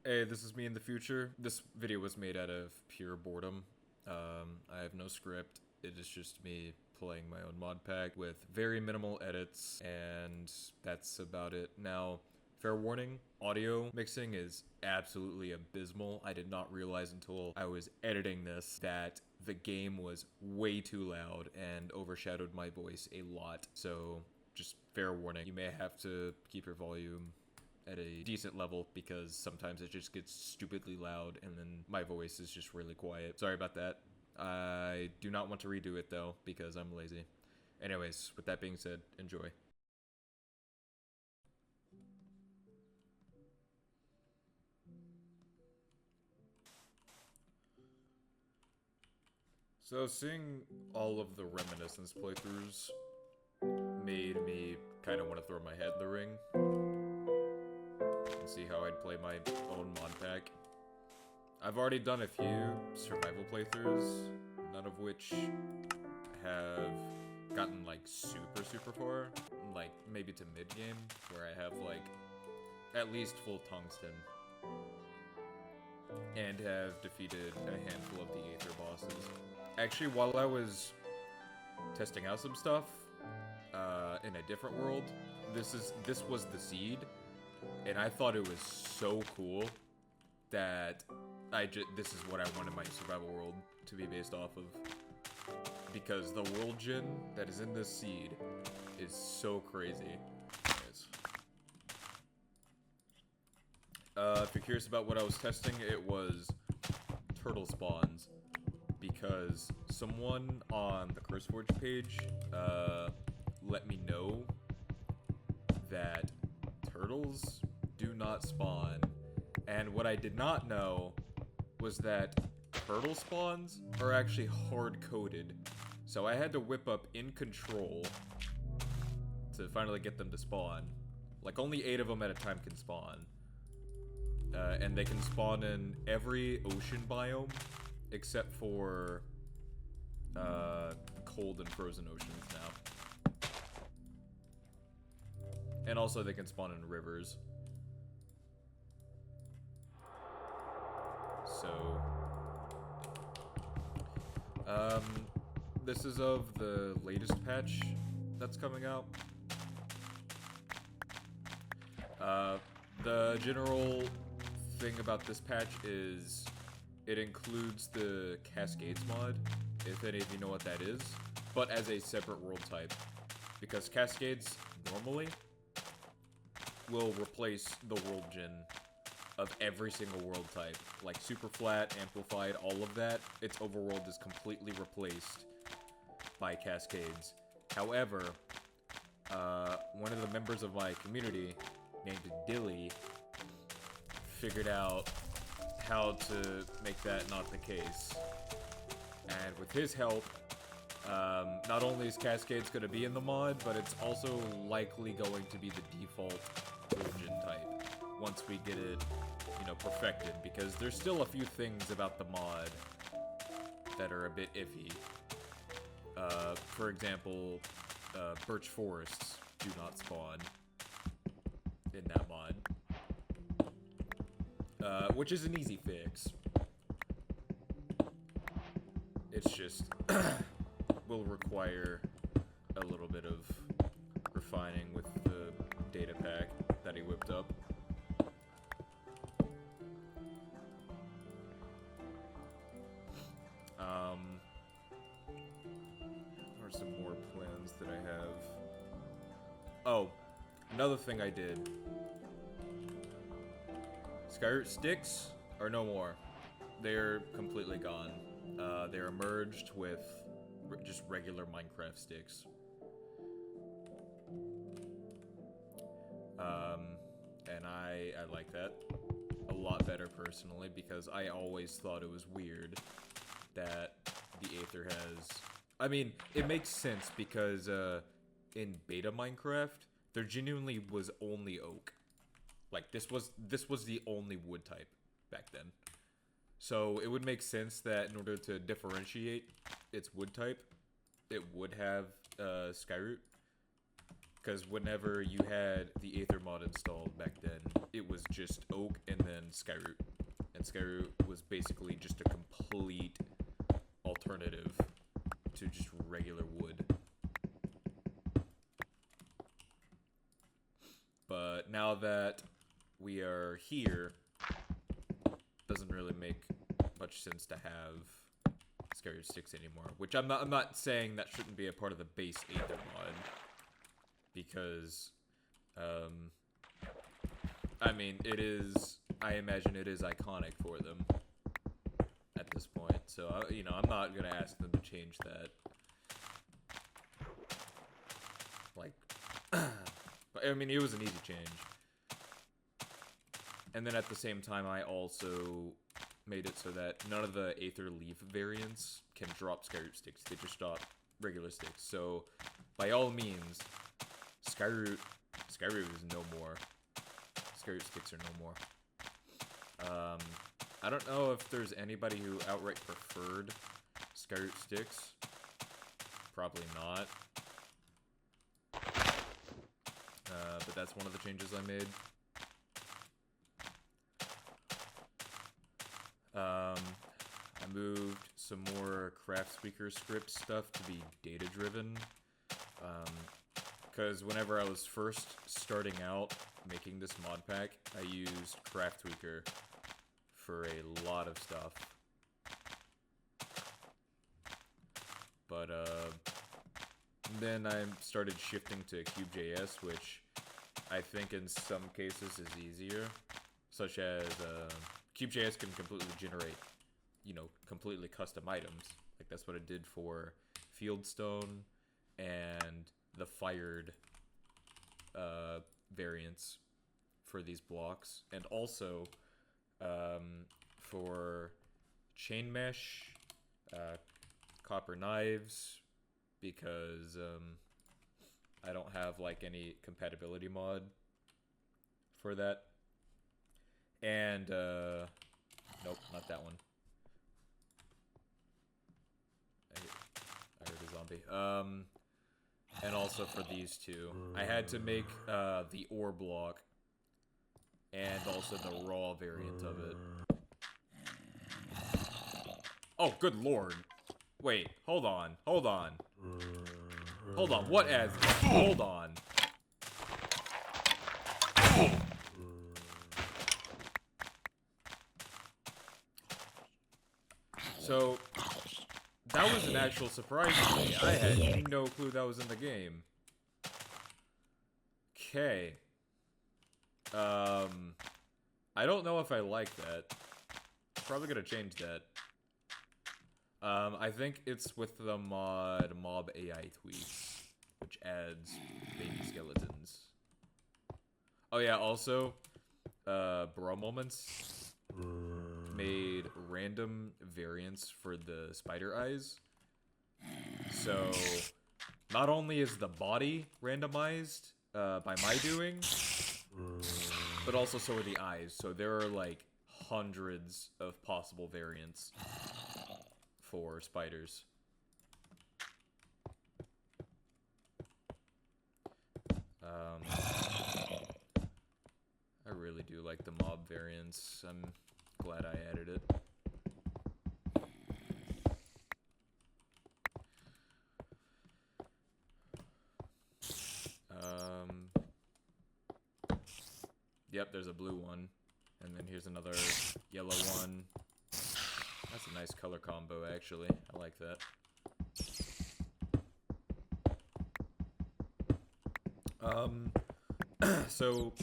Hey, this is me in the future. This video was made out of pure boredom. I have no script. It is just me playing my own mod pack with very minimal edits, and that's about it. Now, fair warning, audio mixing is absolutely abysmal. I did not realize until I was editing this that the game was way too loud and overshadowed my voice a lot. So, just fair warning, you may have to keep your volume at a decent level because sometimes it just gets stupidly loud and then my voice is just really quiet. Sorry about that. I do not want to redo it though because I'm lazy. Anyways, with that being said, enjoy. So seeing all of the Reminiscence playthroughs made me kind of want to throw my head in the ring and see how I'd play my own mod pack. I've already done a few survival playthroughs, none of which have gotten like super far, like maybe to mid-game, where I have like at least full tungsten and have defeated a handful of the Aether bosses. Actually, while I was testing out some stuff in a different world, this was the seed, and I thought it was so cool that this is what I wanted my survival world to be based off of, because the world gen that is in this seed is so crazy. If you're curious about what I was testing, it was turtle spawns, because someone on the CurseForge page let me know that turtles do not spawn, and what I did not know was that turtle spawns are actually hard-coded. So I had to whip up In Control to finally get them to spawn. Like, only 8 of them at a time can spawn. And they can spawn in every ocean biome except for cold and frozen oceans now. And also they can spawn in rivers. So, this is of the latest patch that's coming out. The general thing about this patch is it includes the Cascades mod, if any of you know what that is, but as a separate world type, because Cascades normally will replace the world gen of every single world type, like super flat, amplified, all of that. Its overworld is completely replaced by Cascades. However, one of the members of my community named Dilly figured out how to make that not the case. And with his help, not only is Cascades going to be in the mod, but it's also likely going to be the default origin type once we get it, you know, perfected, because there's still a few things about the mod that are a bit iffy. For example, birch forests do not spawn in that mod, which is an easy fix. It's just will require a little bit of refining with the data pack that he whipped up. There are some more plans that I have. Oh, another thing I did. Skyroot sticks are no more. They're completely gone. They're merged with just regular Minecraft sticks. And I like that a lot better personally, because I always thought it was weird that the Aether has... I mean, it makes sense because in beta Minecraft, there genuinely was only oak. Like, this was the only wood type back then. So it would make sense that in order to differentiate its wood type, it would have Skyroot. Because whenever you had the Aether mod installed back then, it was just oak and then skyroot. And skyroot was basically just a complete alternative to just regular wood. But now that we are here, doesn't really make much sense to have skyroot sticks anymore. Which I'm not saying that shouldn't be a part of the base Aether mod. Because, I mean, it is, I imagine it is iconic for them at this point. So, you know, I'm not going to ask them to change that. Like, I mean, it was an easy change. And then at the same time, I also made it so that none of the Aether Leaf variants can drop skyroot sticks. They just drop regular sticks. So, by all means, Skyroot is no more. Skyroot sticks are no more. I don't know if there's anybody who outright preferred Skyroot sticks. Probably not. But that's one of the changes I made. I moved some more Craft Speaker script stuff to be data-driven. Because whenever I was first starting out making this mod pack, I used Craft Tweaker for a lot of stuff. But then I started shifting to Cube.js, which I think in some cases is easier. Such as Cube.js can completely generate, you know, completely custom items. Like that's what it did for Fieldstone and the fired variants for these blocks, and also for chain mesh, copper knives, because I don't have like any compatibility mod for that, and nope, not that one. I heard a zombie. And also for these two. I had to make the ore block and also the raw variant of it. Oh, good lord. Wait, hold on. Hold on, what as? Hold on. So, that was an actual surprise to me. I had no clue that was in the game. Okay. I don't know if I like that. Probably gonna change that. I think it's with the mod Mob AI Tweaks, which adds baby skeletons. Oh yeah, also, Bro Moments made random variants for the spider eyes. So, not only is the body randomized by my doing, but also so are the eyes. So there are like hundreds of possible variants for spiders. I really do like the mob variants. I'm glad I added it. Yep, there's a blue one. And then here's another yellow one. That's a nice color combo, actually. I like that. So,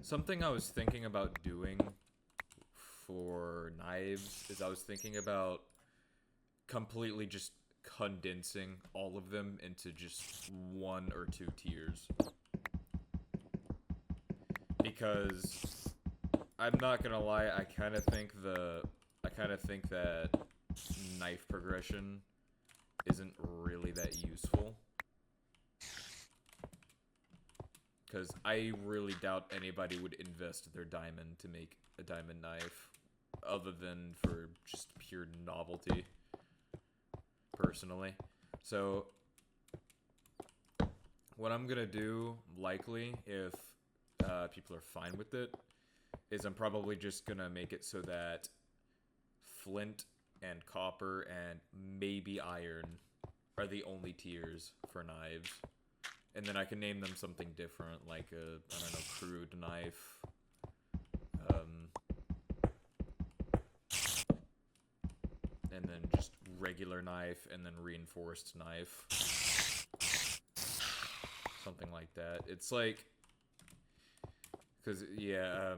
something I was thinking about doing for knives is I was thinking about completely just condensing all of them into just 1 or 2 tiers. Because I'm not gonna lie, I kind of think that knife progression isn't really that useful. Because I really doubt anybody would invest their diamond to make a diamond knife, other than for just pure novelty, personally. So, what I'm gonna do, likely, if people are fine with it, is I'm probably just gonna make it so that flint and copper and maybe iron are the only tiers for knives. And then I can name them something different, like a, I don't know, crude knife. And then just regular knife, and then reinforced knife. Something like that. It's like... Because, yeah,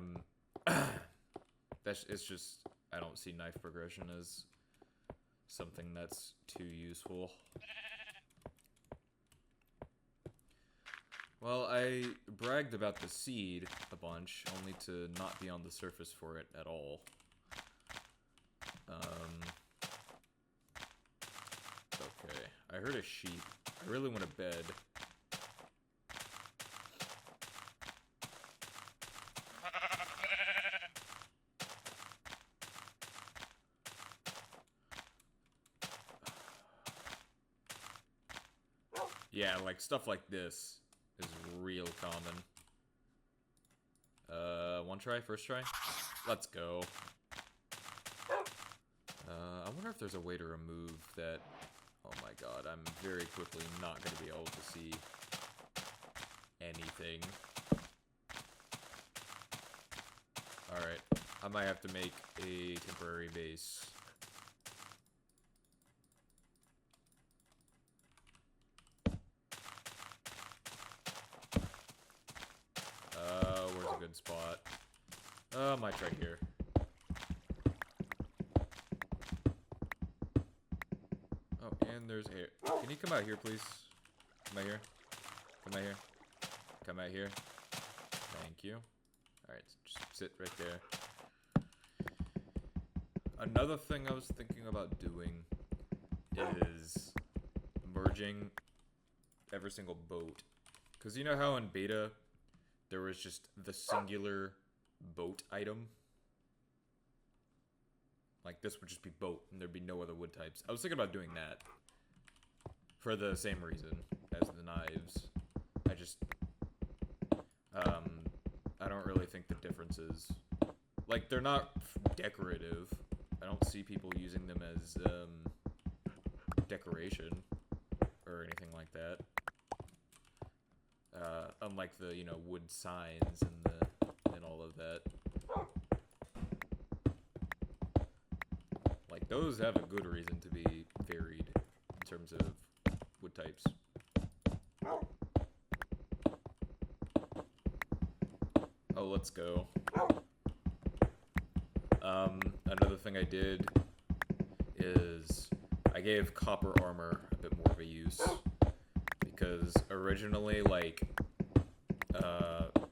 it's just... I don't see knife progression as something that's too useful. Well, I bragged about the seed a bunch, only to not be on the surface for it at all. Okay, I heard a sheep. I really want to bed. Yeah, like, stuff like this is real common. One try? First try? Let's go. I wonder if there's a way to remove that. Oh my god, I'm very quickly not going to be able to see anything. Alright, I might have to make a temporary base. Where's a good spot? I might try here. Oh, and there's air. Can you come out here, please? Come out here. Come out here. Come out here. Thank you. Alright, just sit right there. Another thing I was thinking about doing is merging every single boat. Because you know how in beta, there was just the singular boat item? Like, this would just be boat, and there'd be no other wood types. I was thinking about doing that. For the same reason as the knives. I just... I don't really think the difference is... Like, they're not decorative. I don't see people using them as, decoration. Or anything like that. Unlike the, you know, wood signs and all of that. Like, those have a good reason to be varied in terms of wood types. Oh, let's go. Another thing I did is I gave copper armor a bit more of a use. Because originally, like,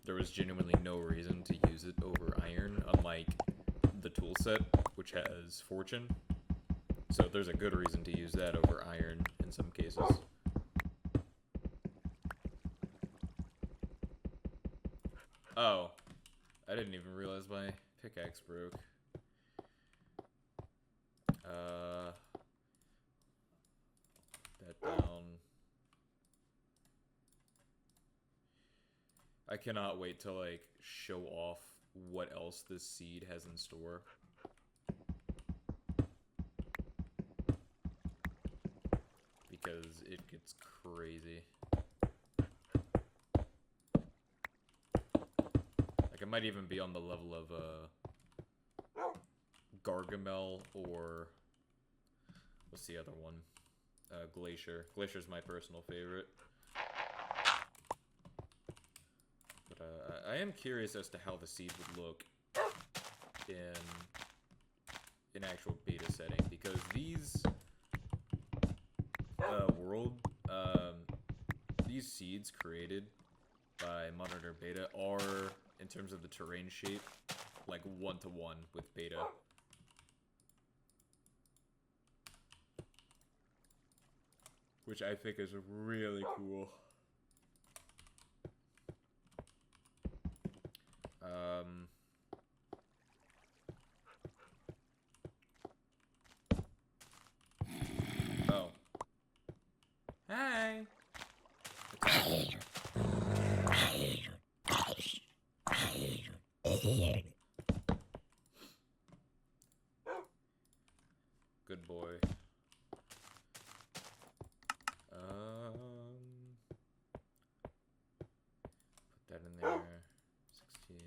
there was genuinely no reason to use it over iron, unlike the toolset, which has fortune. So there's a good reason to use that over iron in some cases. Oh, I didn't even realize my pickaxe broke. That down. I cannot wait to, like, show off what else this seed has in store. Because it gets crazy. Like, it might even be on the level of, Gargamel or... What's the other one? Glacier. Glacier's my personal favorite. But, I am curious as to how the seed would look in actual beta setting, because these these seeds created by Monitor Beta are, in terms of the terrain shape, like 1-to-1 with beta. Which I think is really cool. Oh. Hi! Good boy. Put that in there. 16.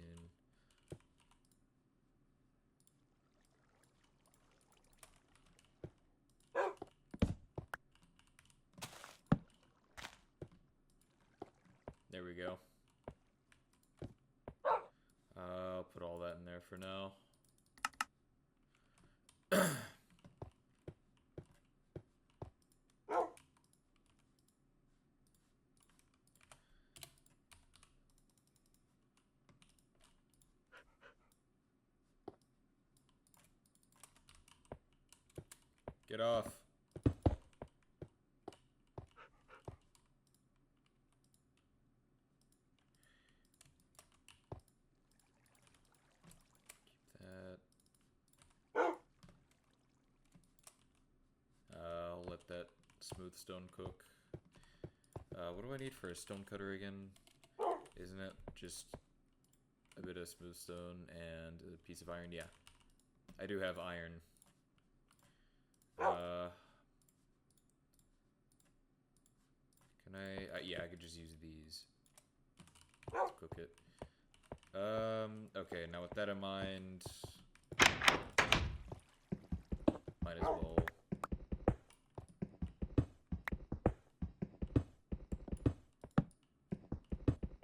There we go. I'll put all that in there for now. Get off. Keep that. I'll let that smooth stone cook. What do I need for a stone cutter again? Isn't it just a bit of smooth stone and a piece of iron? Yeah. I do have iron. Can I? Yeah, I could just use these to cook it. Okay, now with that in mind, might as well.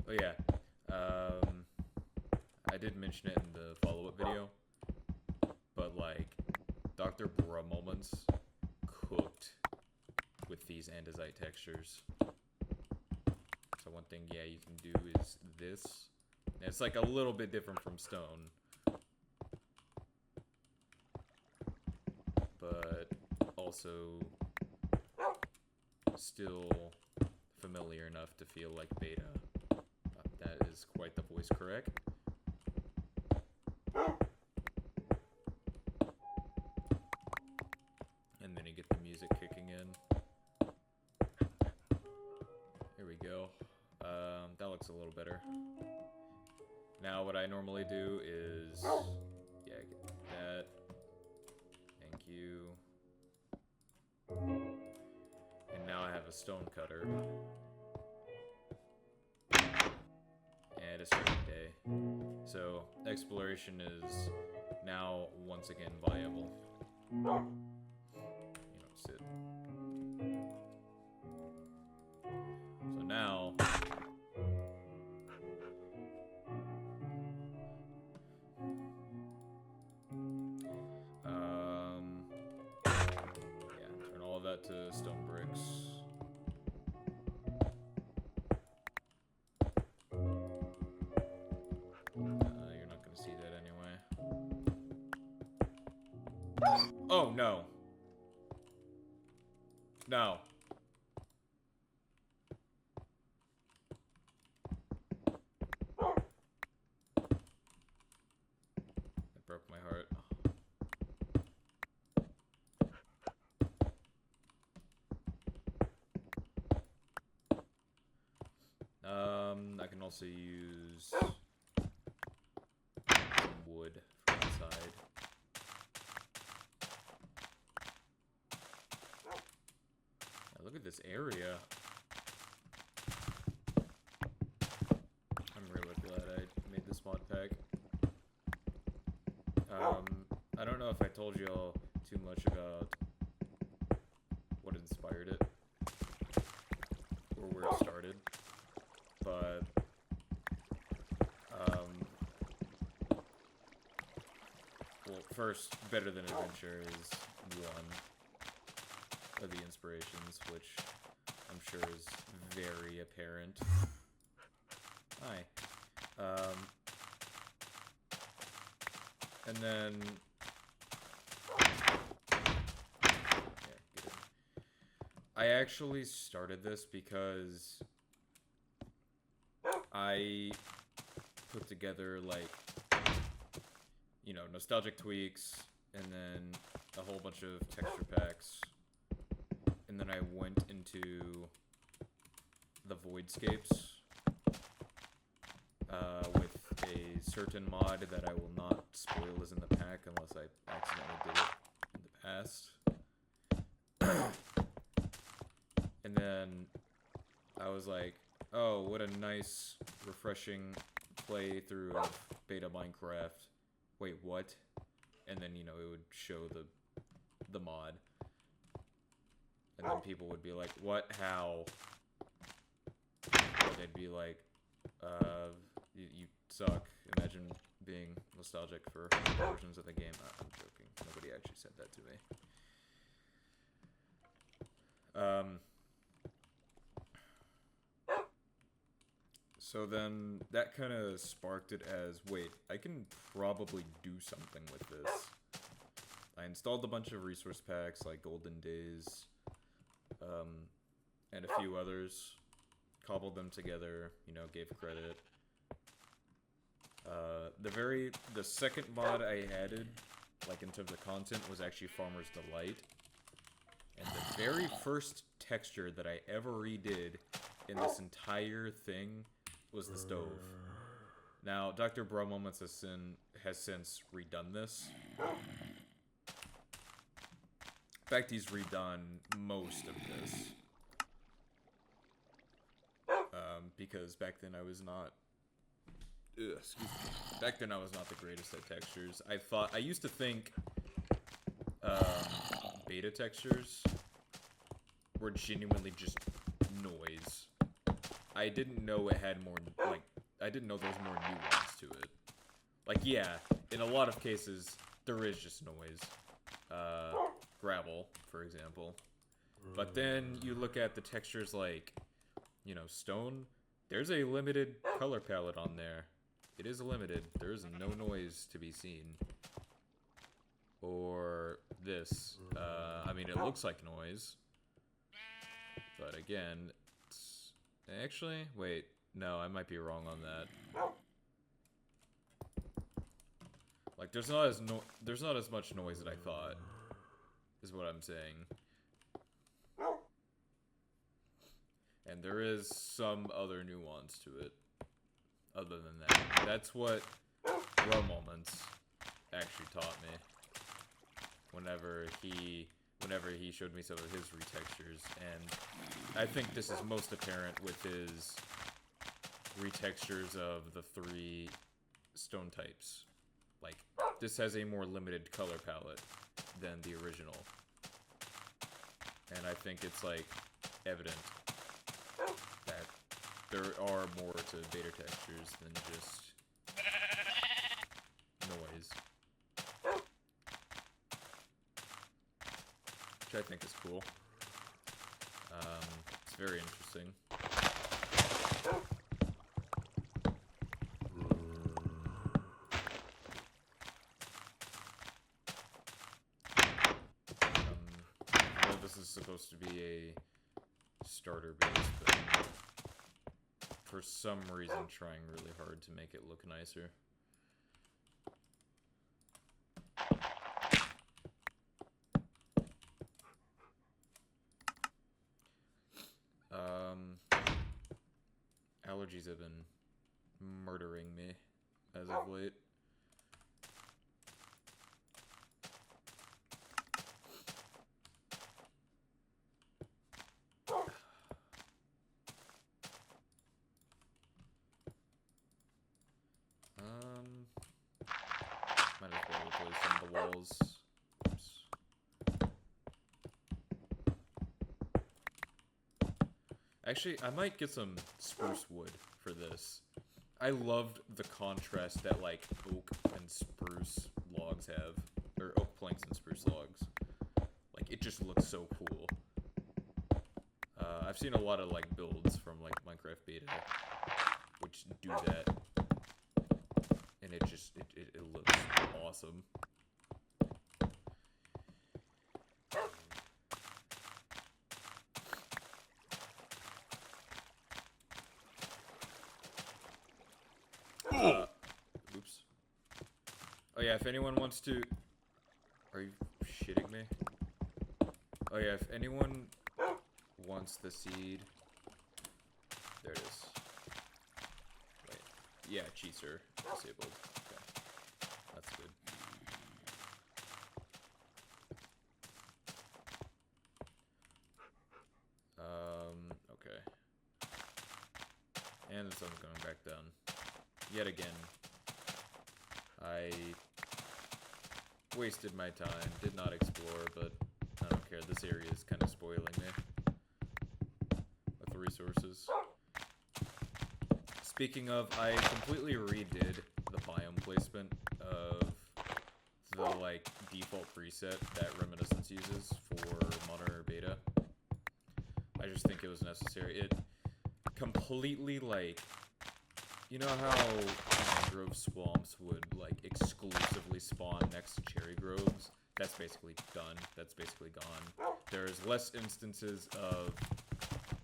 Oh yeah, I did mention it in the follow-up video, but like, Dr. Bra moments cooked with these andesite textures. So one thing, yeah, you can do is this. And it's like a little bit different from stone, but also still familiar enough to feel like beta. That is quite the voice correct. And then you get the music kicking in. Here we go. That looks a little better. Now what I normally do is, yeah, get that. Thank you. And now I have a stone cutter. And it's raining day. So exploration is now once again viable. You know, sit. So now yeah, turn all of that to stone bricks. You're not gonna see that anyway. Oh no. No. That broke my heart. I can also use some wood from inside. Now look at this area. I'm really glad I made this mod pack. I don't know if I told you all too much about what inspired it or where it started, but well, first, Better Than Adventure is one of the inspirations, which I'm sure is very apparent. Hi. And then yeah, get it. I actually started this because I put together, like, you know, nostalgic tweaks, and then a whole bunch of texture packs, and then I went into the voidscapes with a certain mod that I will not spoil is in the pack unless I accidentally did it in the past. And then I was like, oh, what a nice, refreshing playthrough of beta Minecraft. Wait, what? And then, you know, it would show the mod. And then people would be like, what, how? Or they'd be like, you suck. Imagine being nostalgic for versions of the game. I'm joking. Nobody actually said that to me. So then that kind of sparked it as, wait, I can probably do something with this. I installed a bunch of resource packs like Golden Days, and a few others. Cobbled them together, you know, gave credit. The second mod I added, like in terms of content, was actually Farmer's Delight. And the very first texture that I ever redid in this entire thing was the stove. Now, Dr. Biomes has since redone this. In fact, he's redone most of this. Because back then I was not... excuse me. Back then I was not the greatest at textures. I used to think beta textures were genuinely just noise. I didn't know it had more, like, I didn't know there was more nuance to it. Like, yeah, in a lot of cases, there is just noise. Gravel, for example. But then you look at the textures like, you know, stone. There's a limited color palette on there. It is limited. There is no noise to be seen. Or this. I mean, it looks like noise. But again, it's... Actually, wait. No, I might be wrong on that. Like, there's not as much noise as I thought, is what I'm saying. And there is some other nuance to it, other than that. That's what Reminiscence actually taught me. Whenever he showed me some of his retextures, and I think this is most apparent with his retextures of the 3 stone types. Like, this has a more limited color palette than the original. And I think it's, like, evident that there are more to beta textures than just noise. Which I think is cool. It's very interesting. I know this is supposed to be a starter base, but for some reason trying really hard to make it look nicer. Allergies have been murdering me as of late. Might as well replace some of the walls. Oops. Actually, I might get some spruce wood for this. I loved the contrast that, like, oak and spruce logs have. Or oak planks and spruce logs. Like, it just looks so cool. I've seen a lot of, like, builds from, like, Minecraft Beta, which do that. And it just, it looks awesome. Oops. Oh yeah, if anyone wants to... Are you shitting me? Oh yeah, if anyone wants the seed... There it is. Wait. Yeah, cheats are disabled. Okay. That's good. Okay. And the sun's going back down. Yet again. I wasted my time, did not explore, but I don't care. This area is kind of spoiling me with the resources. Speaking of, I completely redid the biome placement of the, like, default preset that Reminiscence uses for Modern or Beta. I just think it was necessary. It completely, like, you know how mangrove swamps would, like, exclusively spawn next to cherry groves? That's basically done. That's basically gone. There's less instances of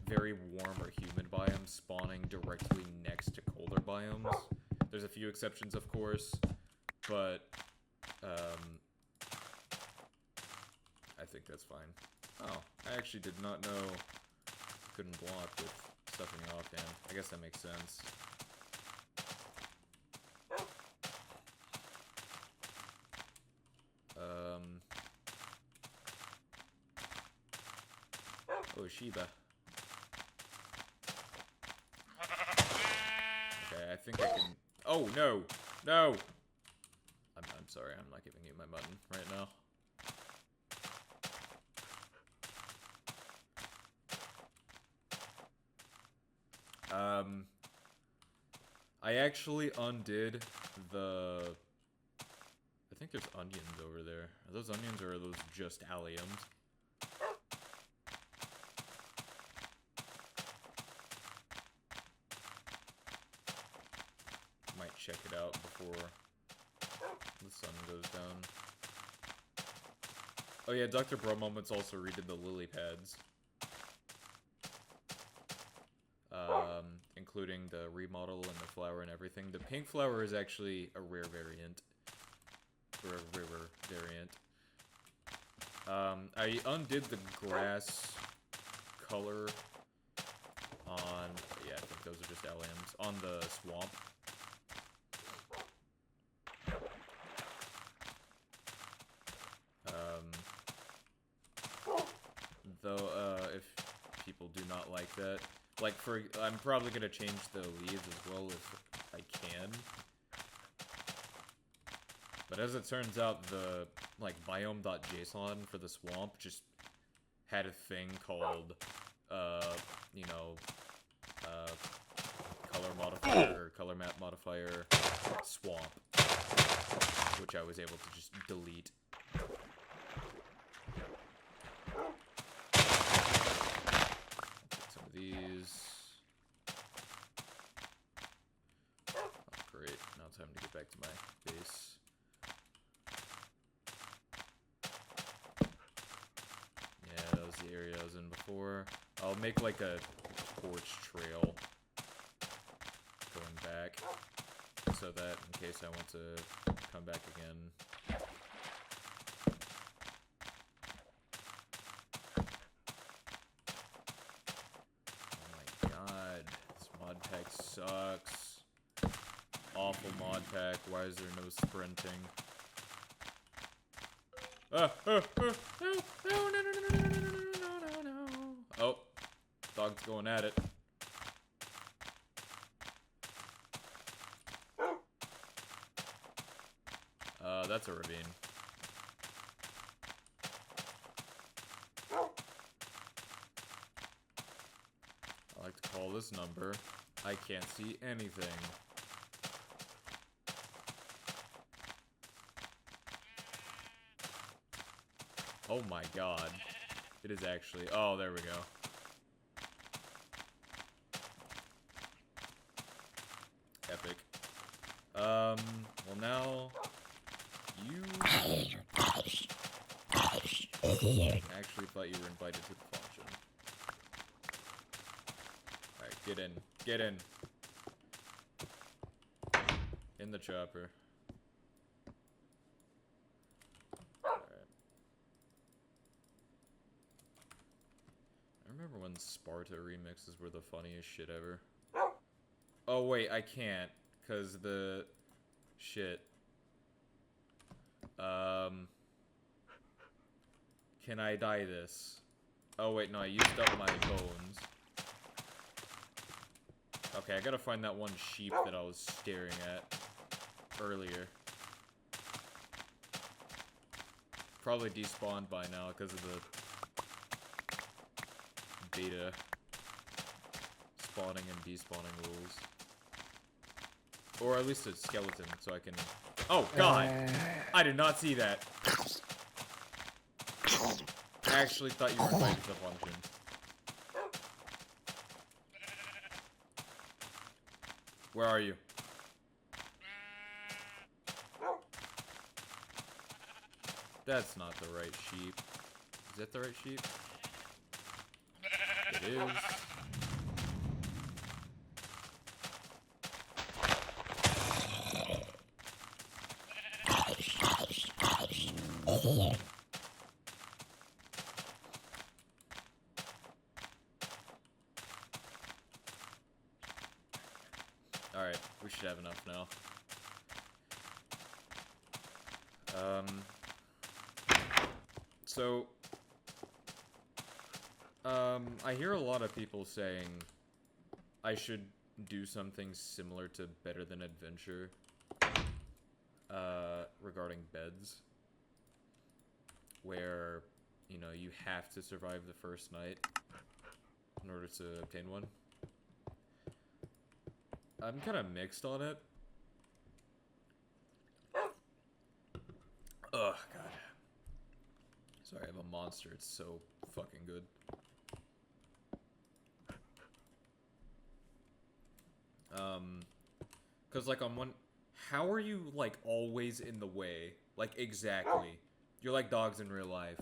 very warm or humid biomes spawning directly next to colder biomes. There's a few exceptions, of course, but I think that's fine. Oh, I actually did not know you couldn't block with stuff in your offhand. I guess that makes sense. Oh, Shiba. Okay, I think I can... Oh, no! No! I'm sorry, I'm not giving you my button right now. I actually undid the... I think there's onions over there. Are those onions or are those just alliums? Might check it out before the sun goes down. Oh yeah, Dr. Bro Moments also redid the lily pads. Including the remodel and the flower and everything. The pink flower is actually a rare variant. Or a rarer variant. I undid the grass color on... Yeah, I think those are just LMs. On the swamp. Though, if people do not like that... Like, I'm probably gonna change the leaves as well if I can. But as it turns out, the, like, biome.json for the swamp just had a thing called, you know, color modifier, or color map modifier swamp, which I was able to just delete. Get some of these. Oh, great. Now it's time to get back to my base. Yeah, that was the area I was in before. I'll make like a torch trail going back so that in case I want to come back again. Oh my god, this mod pack sucks. Awful mod pack, why is there no sprinting? No, no, no, no, no, no, no, no, no, no. Oh, dog's going at it. That's a ravine. I like to call this number. I can't see anything. Oh my god. It is actually... Oh, there we go. Epic. Well now... You... I actually thought you were invited to the function. Alright, get in. Get in. In the chopper. Alright. I remember when Sparta remixes were the funniest shit ever. Oh wait, I can't. Because the... Shit. Can I dye this? Oh wait, no, I used up my bones. Okay, I gotta find that one sheep that I was staring at earlier. Probably despawned by now because of the beta spawning and despawning rules. Or at least a skeleton, so I can... Oh, God! I did not see that. I actually thought you were invited to the function. Where are you? That's not the right sheep. Is that the right sheep? It is. Alright, we should have enough now. So, I hear a lot of people saying I should do something similar to Better Than Adventure, regarding beds, where, you know, you have to survive the first night in order to obtain one. I'm kind of mixed on it. Ugh, God. Sorry, I'm a monster. It's so fucking good. Cause like on one, how are you like always in the way? Like exactly. You're like dogs in real life.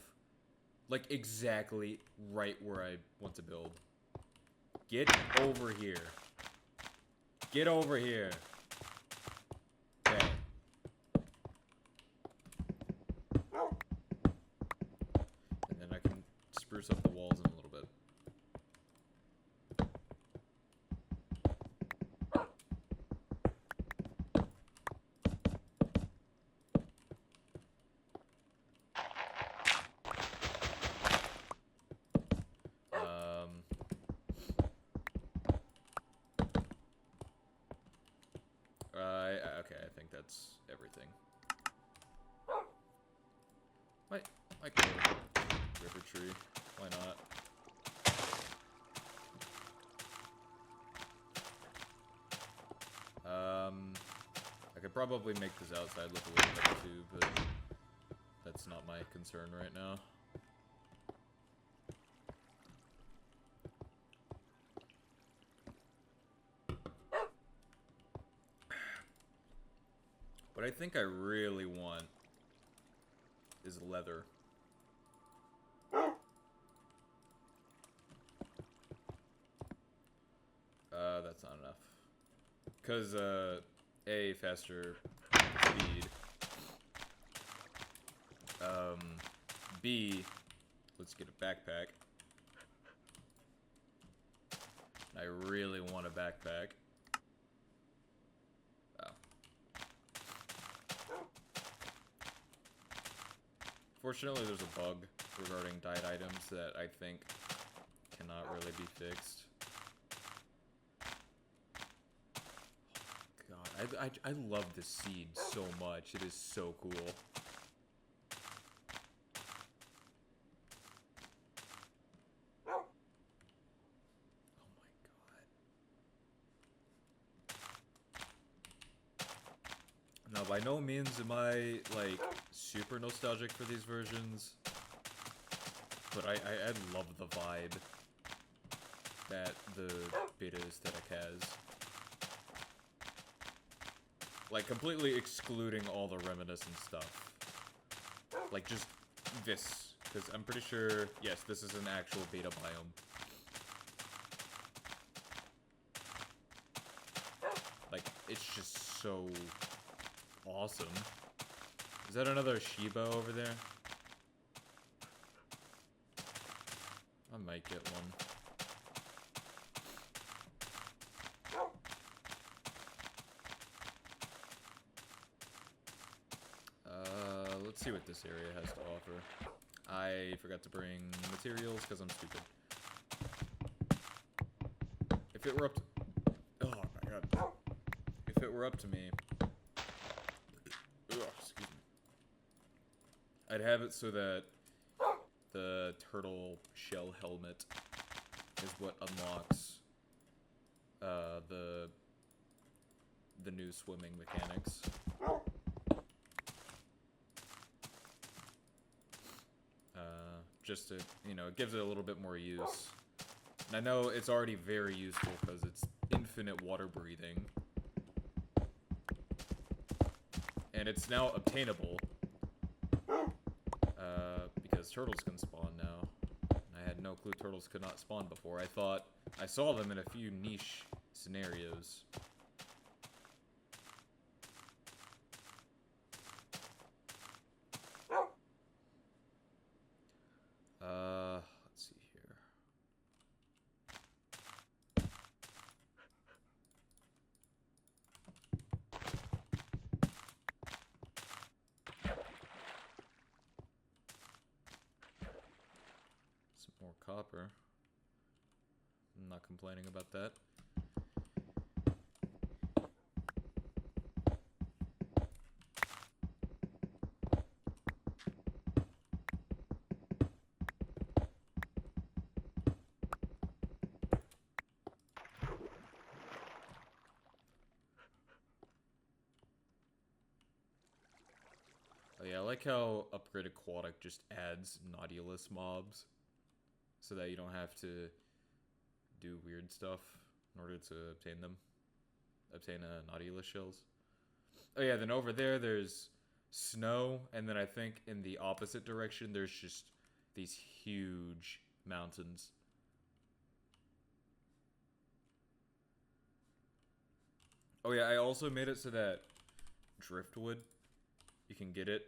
Like exactly right where I want to build. Get over here. Get over here. Okay. And then I can spruce up the walls in a little bit. Okay, I think that's everything. Wait, I could river tree. Why not? I could probably make this outside look a little better too, but that's not my concern right now. What I think I really want is leather. That's not enough. Cause, A, faster speed. B, let's get a backpack. I really want a backpack. Fortunately, there's a bug regarding dyed items that I think cannot really be fixed. God, I love this seed so much. It is so cool. Oh my god. Now, by no means am I, like, super nostalgic for these versions, but I love the vibe that the beta aesthetic has. Like, completely excluding all the Reminiscence stuff. Like, just this. Because I'm pretty sure, yes, this is an actual beta biome. Like, it's just so awesome. Is that another Shiba over there? I might get one. Let's see what this area has to offer. I forgot to bring materials because I'm stupid. If it were up to... Oh my god. If it were up to me... Ugh, excuse me. I'd have it so that the turtle shell helmet is what unlocks the new swimming mechanics. Just to, you know, it gives it a little bit more use. And I know it's already very useful because it's infinite water breathing. And it's now obtainable. Because turtles can spawn now. I had no clue turtles could not spawn before. I thought I saw them in a few niche scenarios. Let's see here. Some more copper. I'm not complaining about that. Oh yeah, I like how Upgrade Aquatic just adds Nautilus mobs. So that you don't have to do weird stuff in order to obtain them. Obtain Nautilus shells. Oh yeah, then over there there's snow, and then I think in the opposite direction there's just these huge mountains. Oh yeah, I also made it so that driftwood, you can get it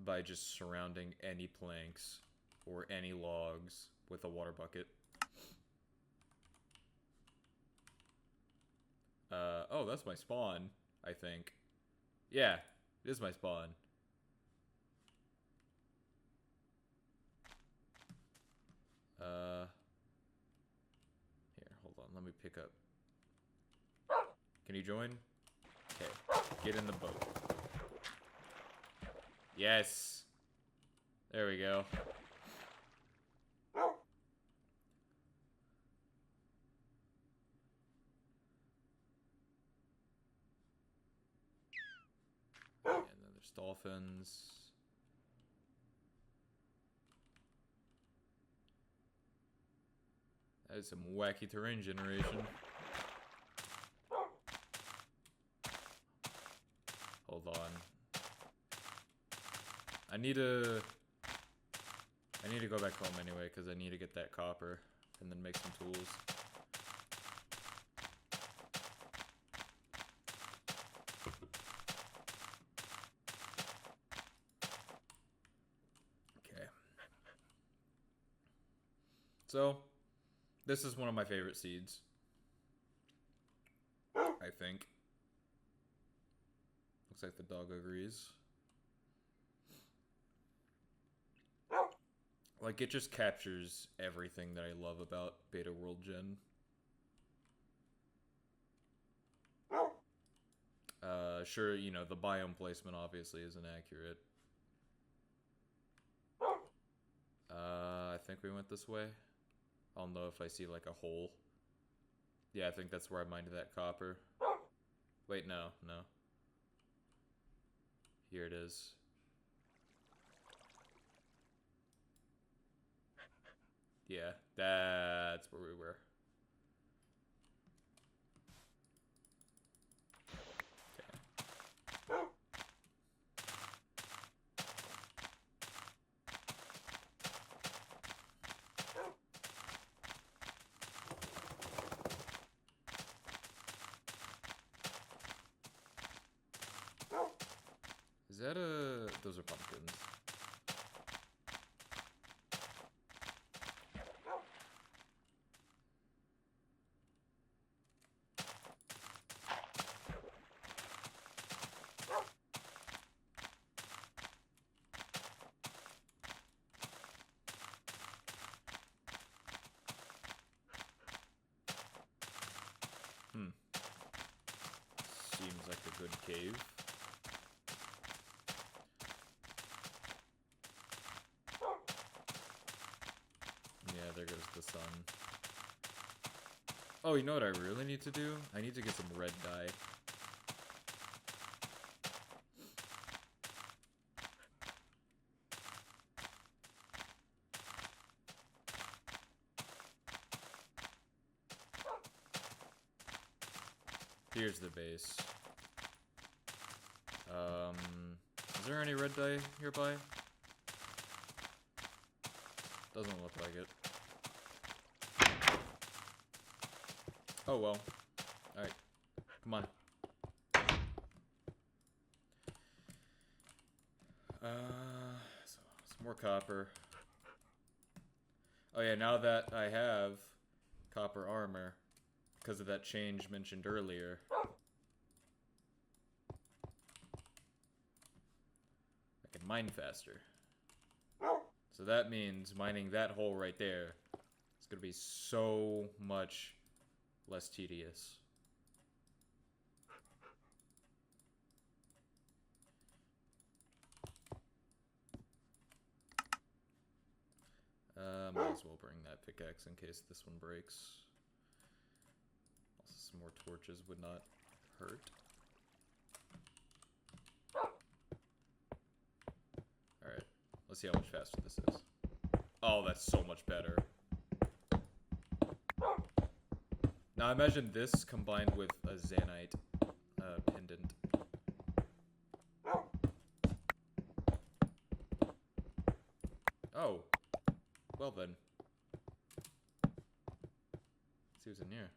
by just surrounding any planks or any logs with a water bucket. Oh, that's my spawn, I think. Yeah, it is my spawn. Here, hold on, let me pick up. Can you join? Okay, get in the boat. Yes! There we go. And then there's dolphins. That is some wacky terrain generation. Hold on. I need to go back home anyway, because I need to get that copper and then make some tools. Okay. So, this is one of my favorite seeds. I think. Looks like the dog agrees. Like, it just captures everything that I love about Beta World Gen. Sure, you know, the biome placement obviously isn't accurate. I think we went this way. I don't know if I see, like, a hole. Yeah, I think that's where I mined that copper. Wait, no. Here it is. Yeah, that's where we were. Okay. Is that a... Those are pumpkins. there goes the sun. Oh, you know what I really need to do? I need to get some red dye. Here's the base. Is there any red dye nearby? Doesn't look like it. Oh well. Alright. Come on. So, some more copper. Oh yeah, now that I have copper armor, because of that change mentioned earlier, I can mine faster. So that means mining that hole right there is going to be so much less tedious. Might as well bring that pickaxe in case this one breaks. Also, some more torches would not hurt. Alright, let's see how much faster this is. Oh, that's so much better. Now imagine this combined with a Zanite pendant. Oh. Well then. Let's see what's in here.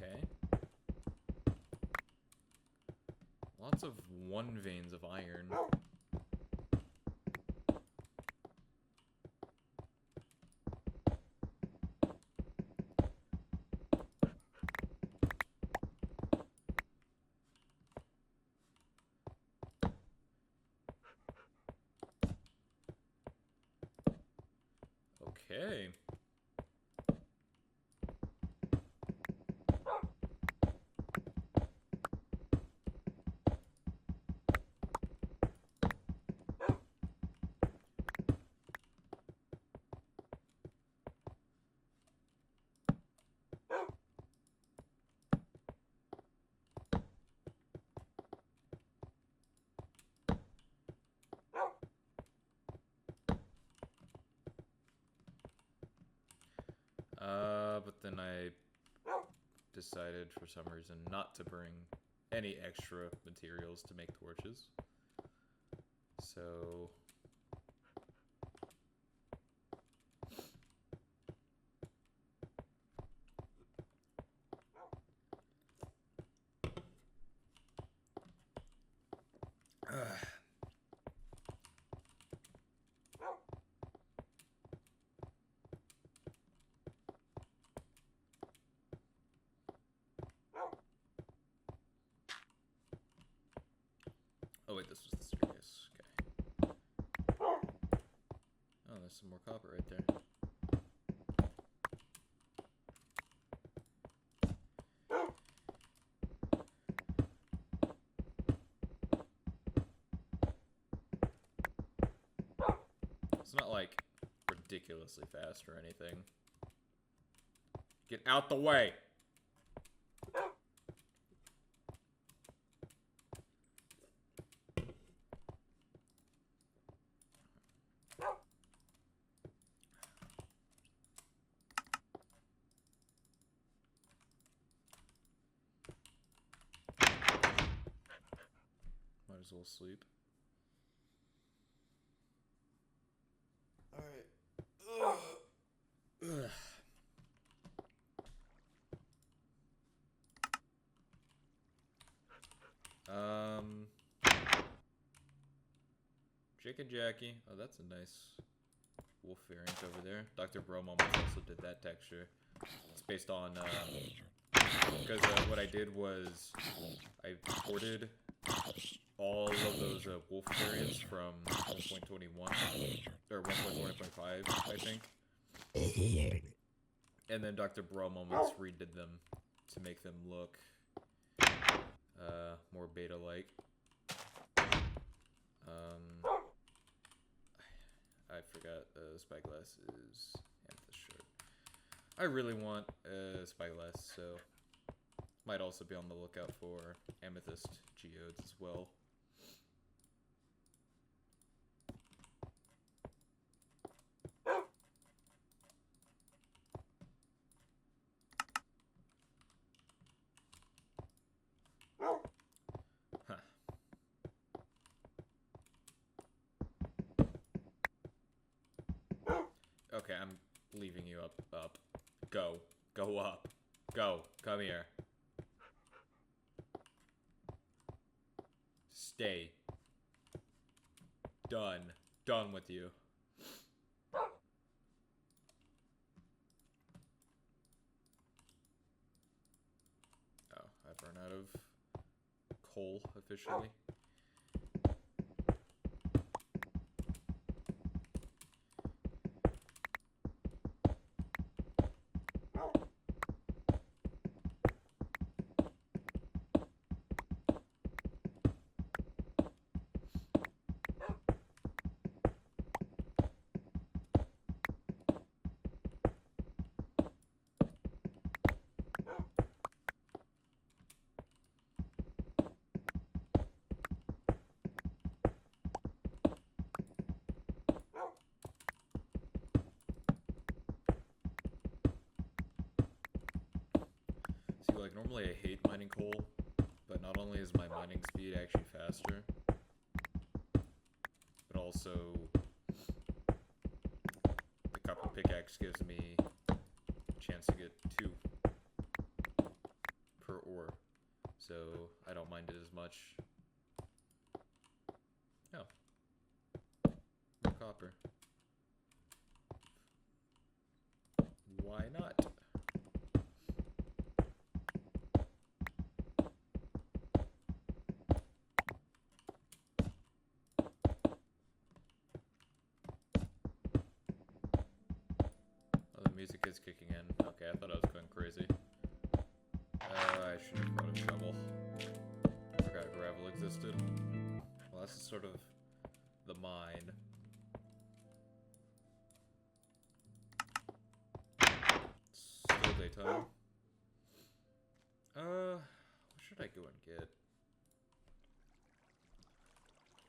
Okay. Lots of one veins of iron. Okay. But then I decided for some reason not to bring any extra materials to make torches. So oh wait, this was the staircase. Okay. Oh, there's some more copper right there. It's not like ridiculously fast or anything. Get out the way! Might as well sleep. Alright. Jake and Jackie. Oh, that's a nice wolf variant over there. Dr. Bromom also did that texture. It's based on, because what I did was I ported all of those wolf variants from 1.21 or 1.20.5, I think. And then Dr. Bro Moments redid them to make them look more beta-like. I forgot Spyglass is Amethyst Shard. I really want Spyglass, so might also be on the lookout for Amethyst Geodes as well. Huh. Okay, I'm leaving you up. Go. Go up. Go. Come here. Stay. Done. Done with you. Oh, I've run out of coal officially. See, like, normally I hate mining coal, but not only is my mining speed actually faster, but also the copper pickaxe gives me a chance to get 2 per ore, so I don't mind it as much. Oh. More copper. Why not? Oh, the music is kicking in. Okay, I thought I was going crazy. I should have brought a shovel. Forgot gravel existed. Well, this is sort of the mine. Still daytime. What should I go and get?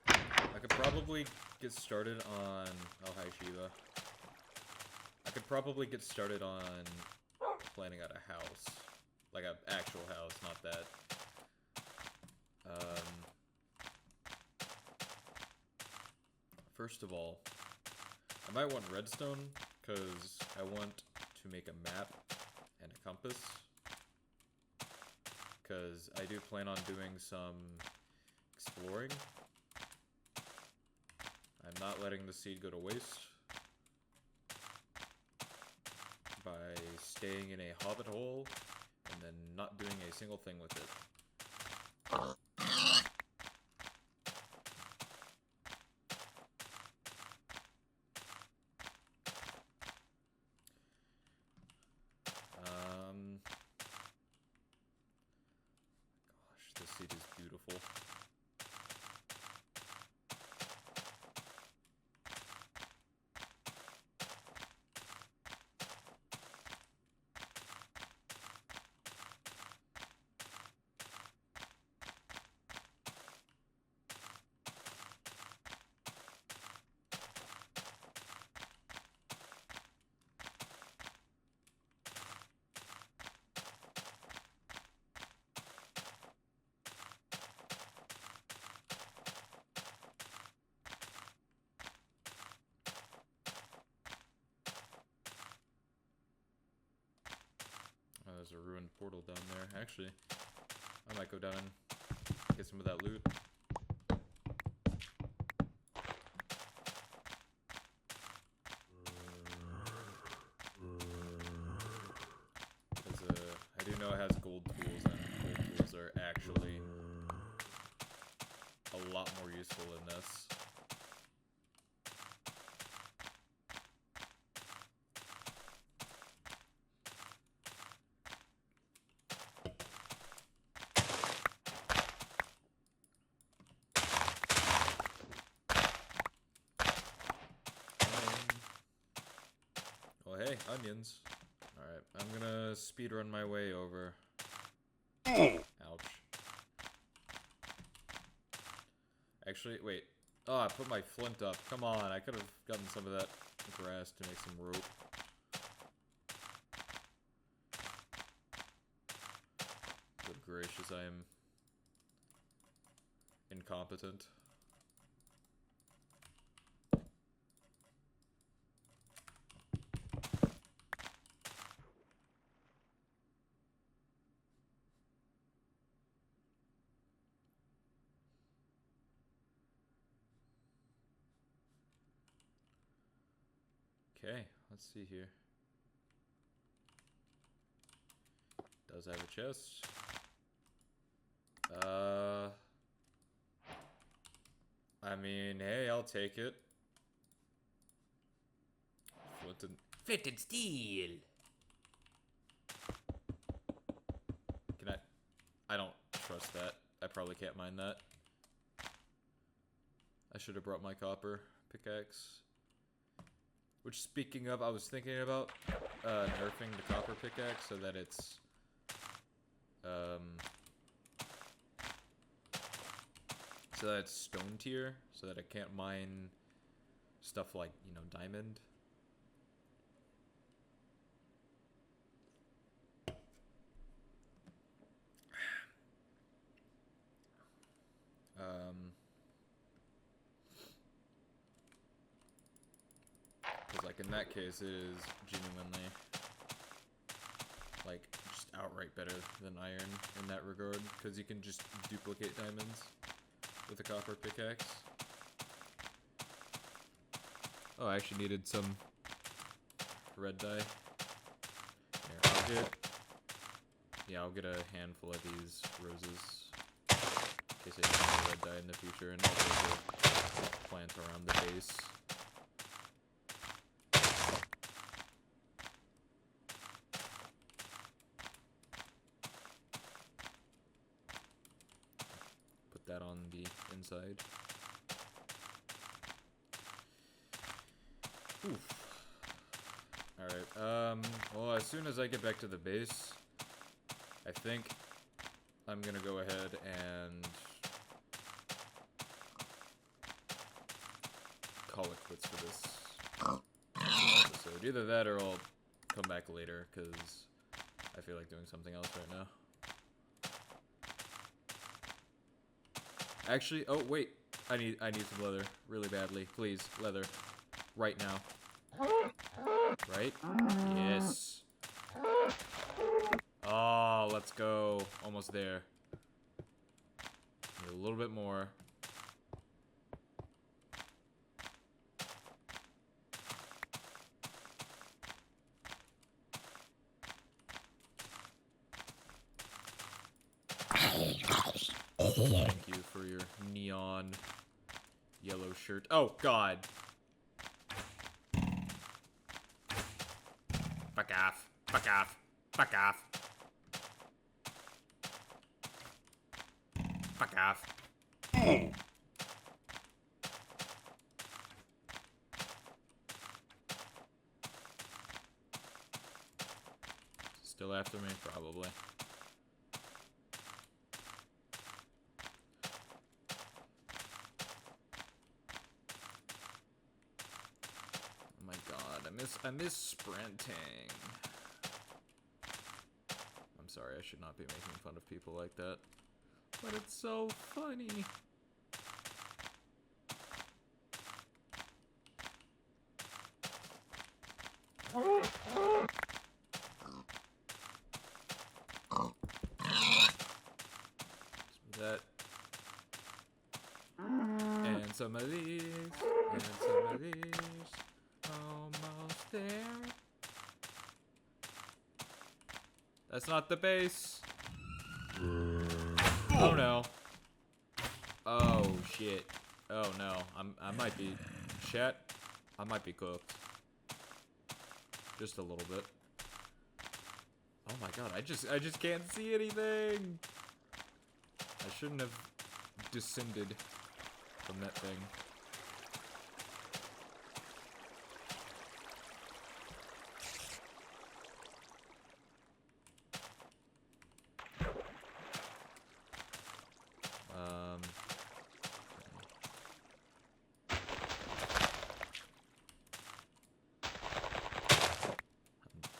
I could probably get started on... Oh, hi, Shiva. I could probably get started on planning out a house. Like an actual house, not that. First of all, I might want redstone, because I want to make a map and a compass. Because I do plan on doing some exploring. I'm not letting the seed go to waste by staying in a hobbit hole and then not doing a single thing with it. Gosh, this seed is beautiful. There's a ruined portal down there. Actually, I might go down and get some of that loot. Because I do know it has gold tools, and gold tools are actually a lot more useful in this. Oh, hey, onions. Alright, I'm gonna speedrun my way over. Ouch. Actually, wait. Oh, I put my flint up. Come on, I could have gotten some of that grass to make some rope. Good gracious, I am incompetent. Okay, let's see here. Does have a chest. I mean, hey, I'll take it. Flint and steel. Can I don't trust that. I probably can't mine that. I should have brought my copper pickaxe. Which, speaking of, I was thinking about nerfing the copper pickaxe so that it's stone tier, so that I can't mine stuff like, you know, diamond. Because, like, in that case, it is genuinely, like, just outright better than iron in that regard, because you can just duplicate diamonds with a copper pickaxe. Oh, I actually needed some red dye. Here, I'll get a handful of these roses in case I need more red dye in the future, and also plant around the base. Put that on the inside. Oof. Alright, well, as soon as I get back to the base, I think I'm gonna go ahead and call it quits for this episode. Either that or I'll come back later, because I feel like doing something else right now. Actually, oh wait, I need some leather really badly. Please, leather, right now. Right? Yes. Oh, let's go. Almost there. Need a little bit more. Thank you for your neon yellow shirt. Oh, God. Fuck off. Fuck off. Fuck off. Fuck off. Still after me? Probably. Oh my god, I miss sprinting. I'm sorry, I should not be making fun of people like that. But it's so funny. That. And some of these. And some of these. Almost there. That's not the base. Oh no. Oh shit. Oh no. I might be chat. I might be cooked. Just a little bit. Oh my god, I just can't see anything. I shouldn't have descended from that thing. I'm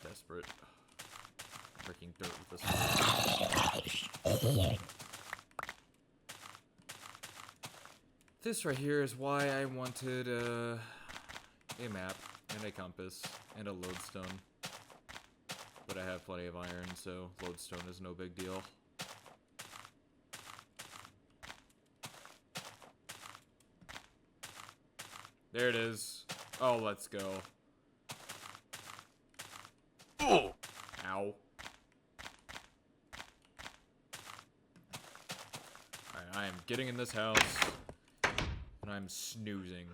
desperate. Breaking dirt with this. This right here is why I wanted a map and a compass and a lodestone. But I have plenty of iron, so lodestone is no big deal. There it is. Oh, let's go. Oh! Ow. Alright, I am getting in this house. And I'm snoozing.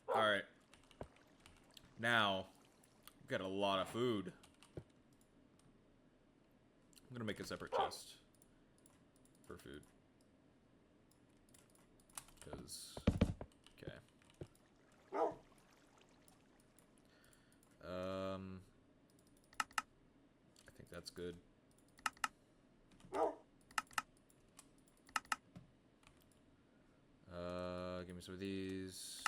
Alright. Now, we've got a lot of food. I'm gonna make a separate chest for food. Because, okay. I think that's good. Give me some of these.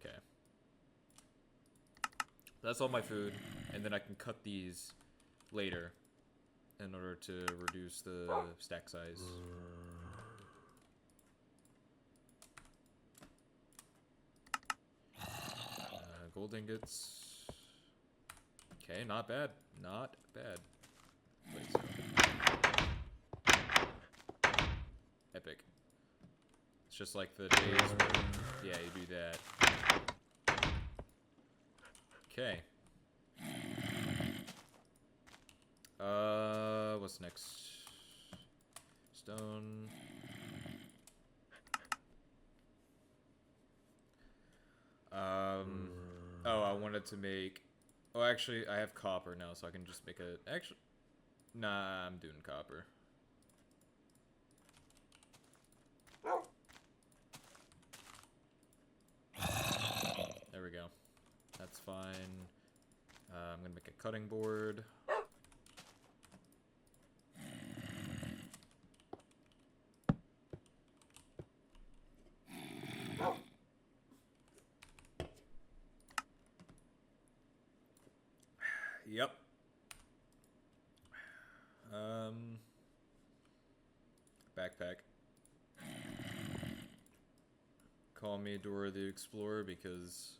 Okay. That's all my food, and then I can cut these later in order to reduce the stack size. Gold ingots. Okay, not bad. Not bad. Wait, so. Epic. It's just like the days where, yeah, you do that. Okay. What's next? Stone. Oh, I wanted to make... Oh, actually, I have copper now, so I can just make a... Actually... Nah, I'm doing copper. There we go. That's fine. I'm gonna make a cutting board. Yep. Backpack. Call me Dora the Explorer because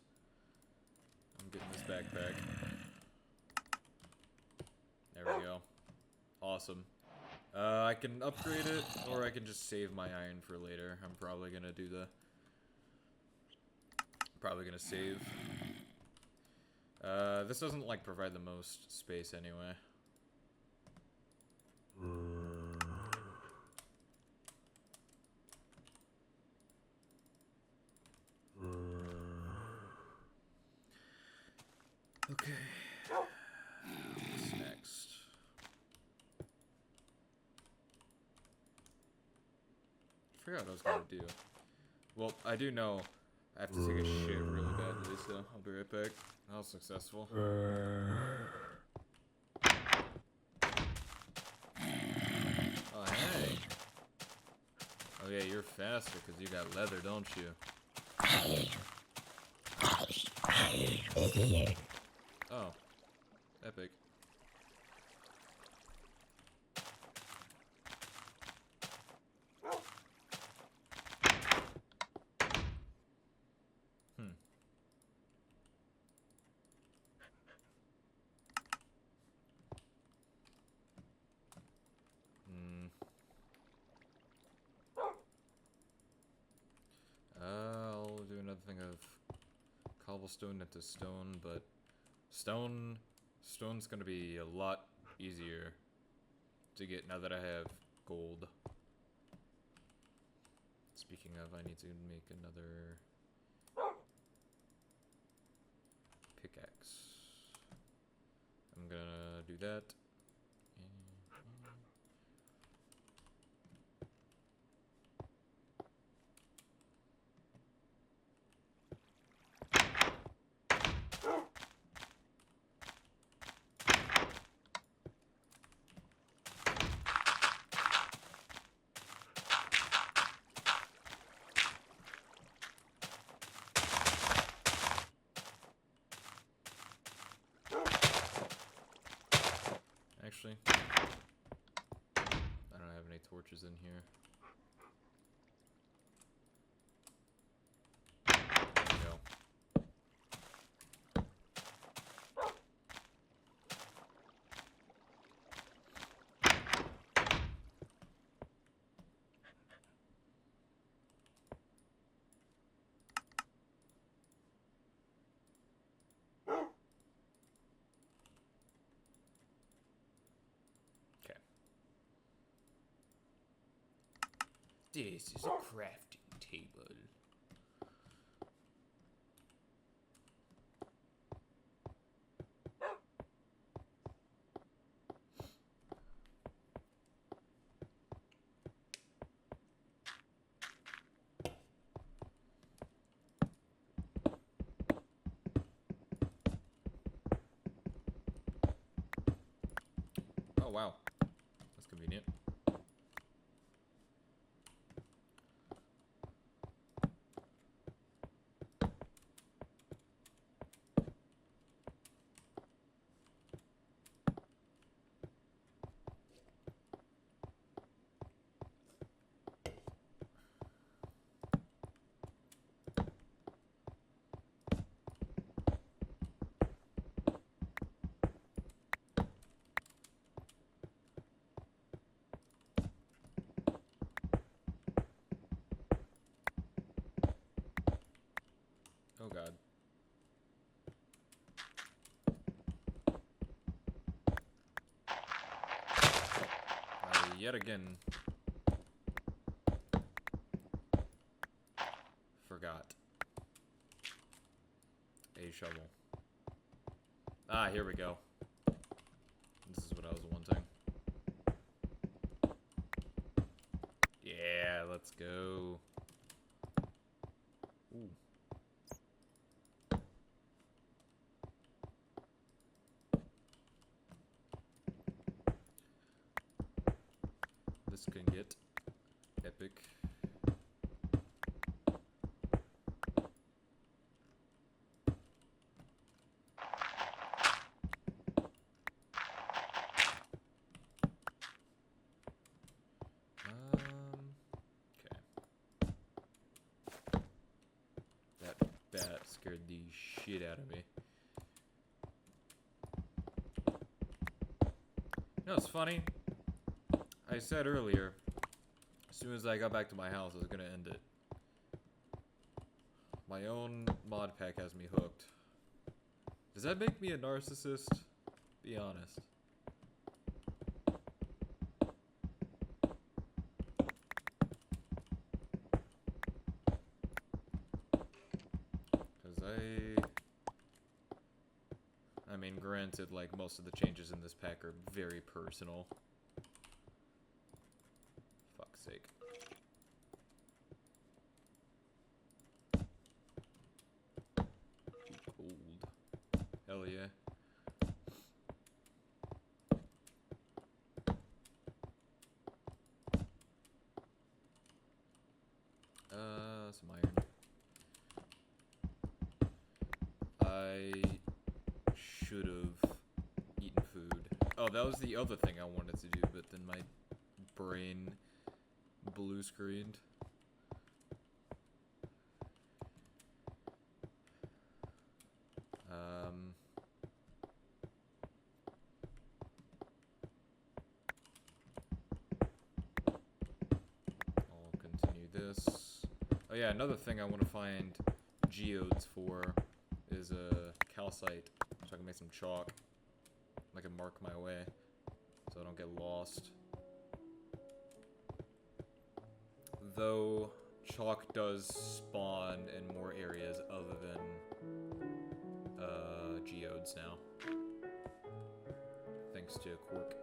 I'm getting this backpack. There we go. Awesome. I can upgrade it, or I can just save my iron for later. I'm probably gonna do the... Probably gonna save. This doesn't, like, provide the most space anyway. Okay. What's next? I forgot what I was gonna do. Well, I do know I have to take a shit really badly, so I'll be right back. That was successful. Oh, hey. Oh, yeah, you're faster because you got leather, don't you? Oh. Epic. I'll do another thing of cobblestone into stone, but Stone's gonna be a lot easier to get now that I have gold. Speaking of, I need to make another pickaxe. I'm gonna do that. Actually, I don't have any torches in here. There we go. Okay. This is a crafting table. Oh wow, that's convenient. Oh god. Yet again forgot a shovel. Ah, here we go. This is what I was wanting. Yeah, let's go. Ooh. This can get epic. Okay. That bat scared the shit out of me. You know, it's funny. I said earlier, as soon as I got back to my house, I was gonna end it. My own mod pack has me hooked. Does that make me a narcissist? Be honest. Because I mean, granted, like, most of the changes in this pack are very personal. Fuck's sake. Cold. Hell yeah. Some iron. I should have eaten food. Oh, that was the other thing I wanted to do, but then my brain blue screened. I'll continue this. Oh yeah, another thing I want to find geodes for is a calcite, so so I can make some chalk. I can mark my way so I don't get lost. Though chalk does spawn in more areas other than geodes now. Thanks to a quirk.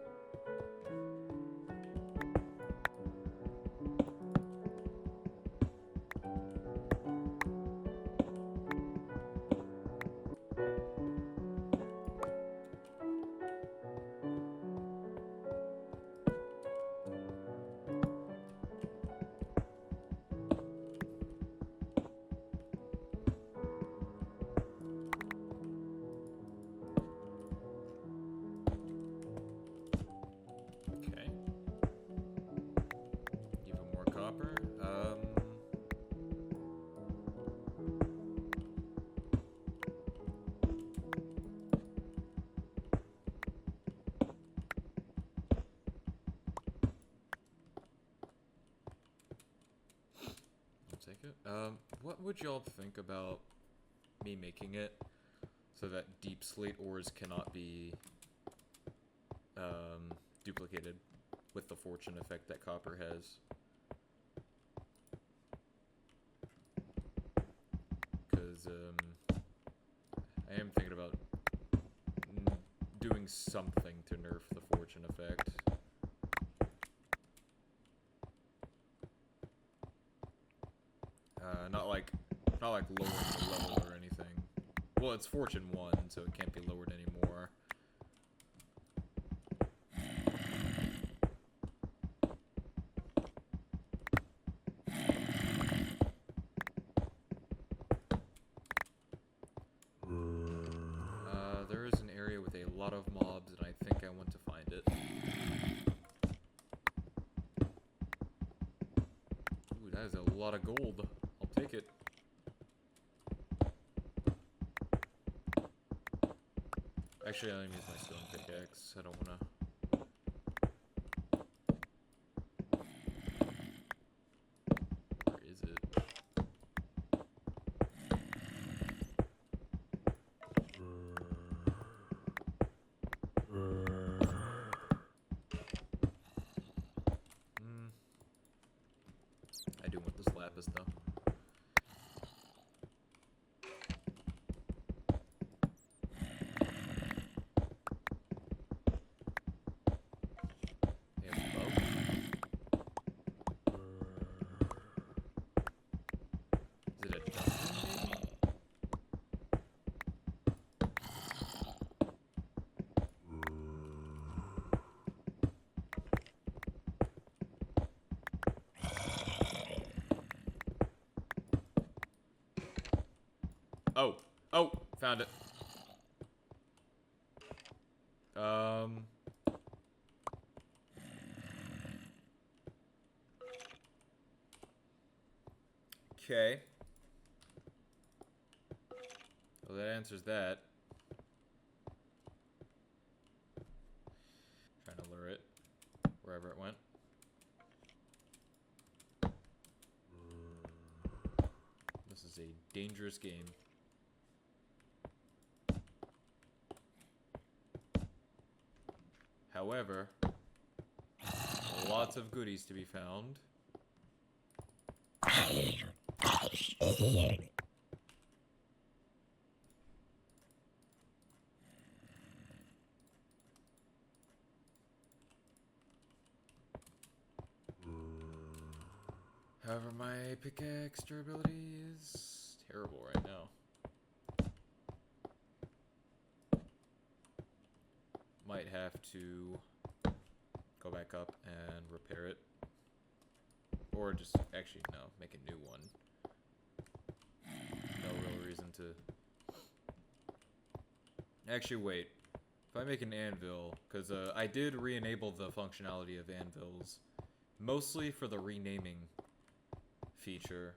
Take it. What would y'all think about me making it so that deep slate ores cannot be duplicated with the fortune effect that copper has? Because I am thinking about doing something to nerf the fortune effect. Not like lowering the level or anything. Well, it's Fortune 1, so it can't be lowered anymore. There is an area with a lot of mobs, and I think I want to find it. Ooh, that is a lot of gold. I'll take it. Actually, I'm gonna use my stone pickaxe. I don't wanna... Where is it? I do want this lapis, though. Oh! Oh! Found it. Okay. Well, that answers that. Trying to lure it wherever it went. This is a dangerous game. However, lots of goodies to be found. However, my pickaxe durability is terrible right now. Might have to go back up and repair it. Or just, actually, no, make a new one. No real reason to... Actually, wait. If I make an anvil, because I did re-enable the functionality of anvils, mostly for the renaming feature.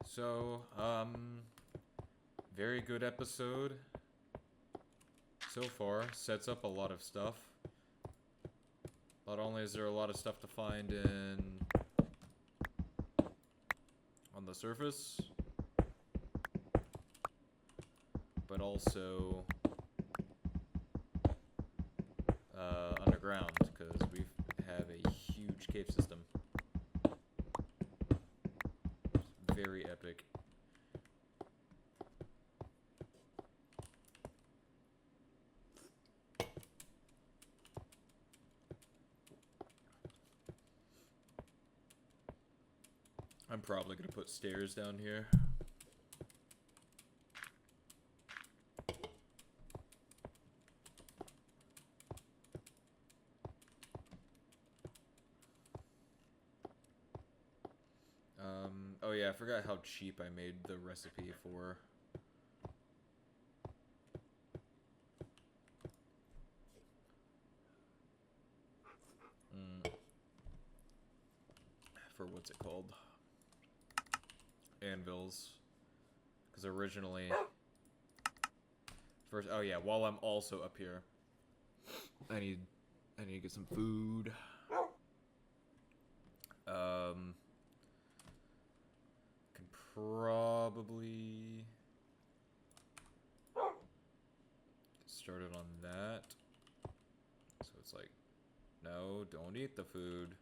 So, very good episode so far, sets up a lot of stuff. Not only is there a lot of stuff to find on the surface, but also underground, because we have a huge cave system. Very epic. I'm probably gonna put stairs down here. Oh yeah, I forgot how cheap I made the recipe for what's it called? Anvils. Because originally first, oh yeah, while I'm also up here, I need to get some food. Can probably get started on that. So it's like, no, don't eat the food,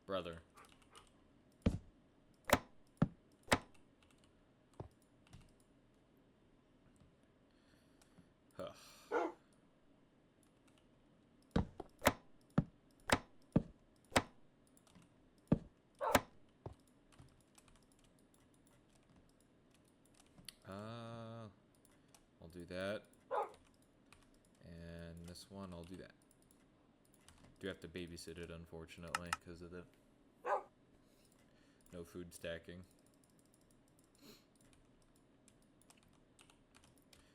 brother. Huh. I'll do that. And this one, I'll do that. Do have to babysit it, unfortunately, because of the no food stacking.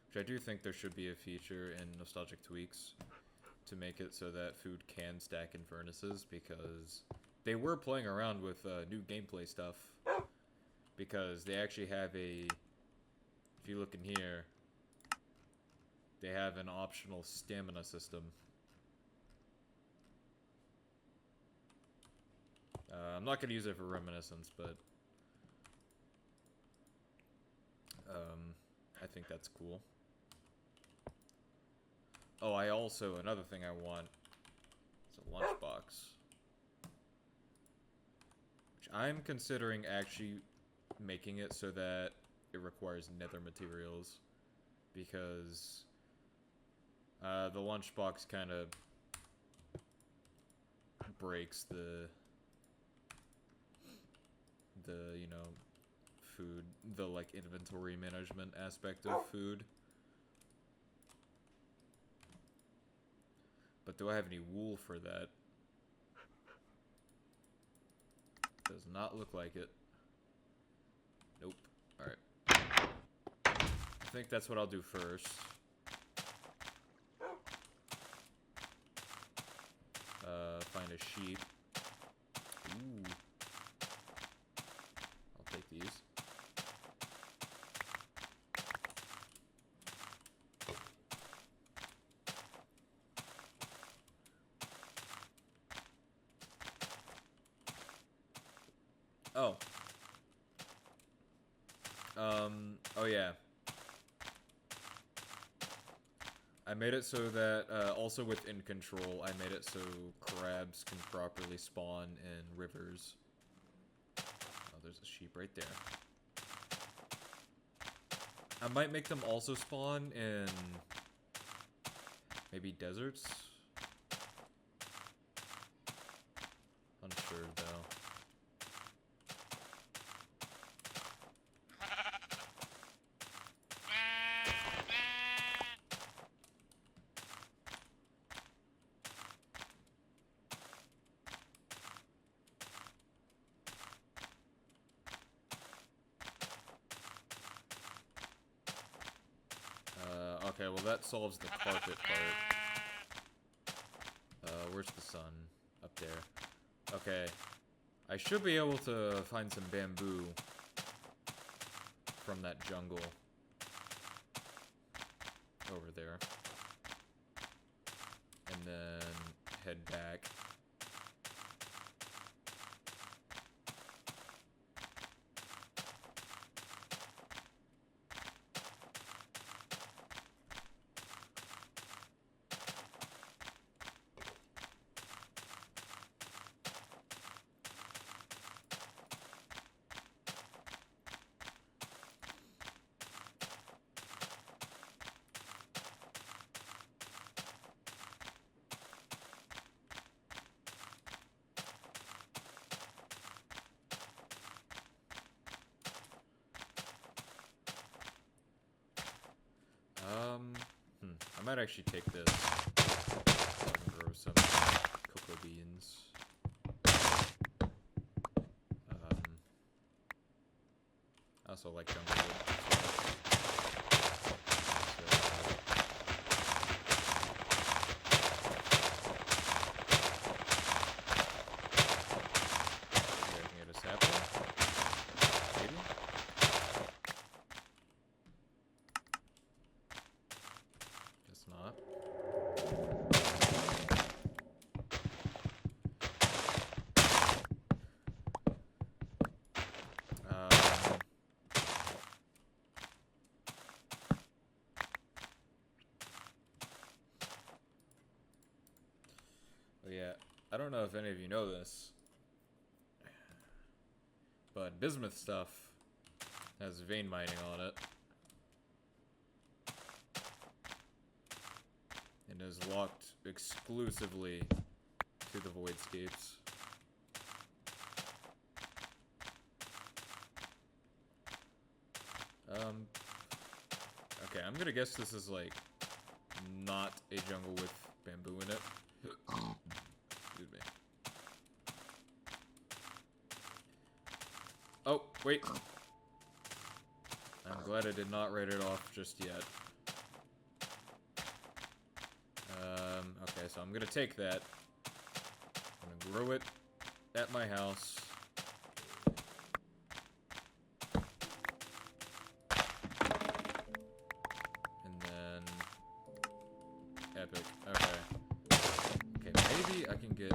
Which I do think there should be a feature in Nostalgic Tweaks to make it so that food can stack in furnaces, because they were playing around with new gameplay stuff. Because they actually have a, if you look in here, they have an optional stamina system. I'm not going to use it for Reminiscence, but I think that's cool. Oh, another thing I want is a lunchbox. Which I'm considering actually making it so that it requires nether materials. Because the lunchbox kind of breaks the you know, food, the like inventory management aspect of food. But do I have any wool for that? Does not look like it. Nope. Alright. I think that's what I'll do first. Find a sheep. Ooh. I'll take these. Oh. Oh yeah. I made it so that, also within Control, I made it so crabs can properly spawn in rivers. Oh, there's a sheep right there. I might make them also spawn in maybe deserts? Unsure, though. Okay, well that solves the carpet part. Where's the sun? Up there. Okay. I should be able to find some bamboo from that jungle over there. and then head back. I might actually take this so I can grow some cocoa beans. I also like jungle wood. Maybe I can get a sapling? Maybe? Guess not. Yeah, I don't know if any of you know this, but bismuth stuff has vein mining on it. And is locked exclusively to the voidscapes. Okay, I'm gonna guess this is like not a jungle with bamboo in it. Excuse me. Oh, wait. I'm glad I did not write it off just yet. Okay, so I'm gonna take that. I'm gonna grow it at my house. And then... Epic. Okay. Okay, maybe I can get...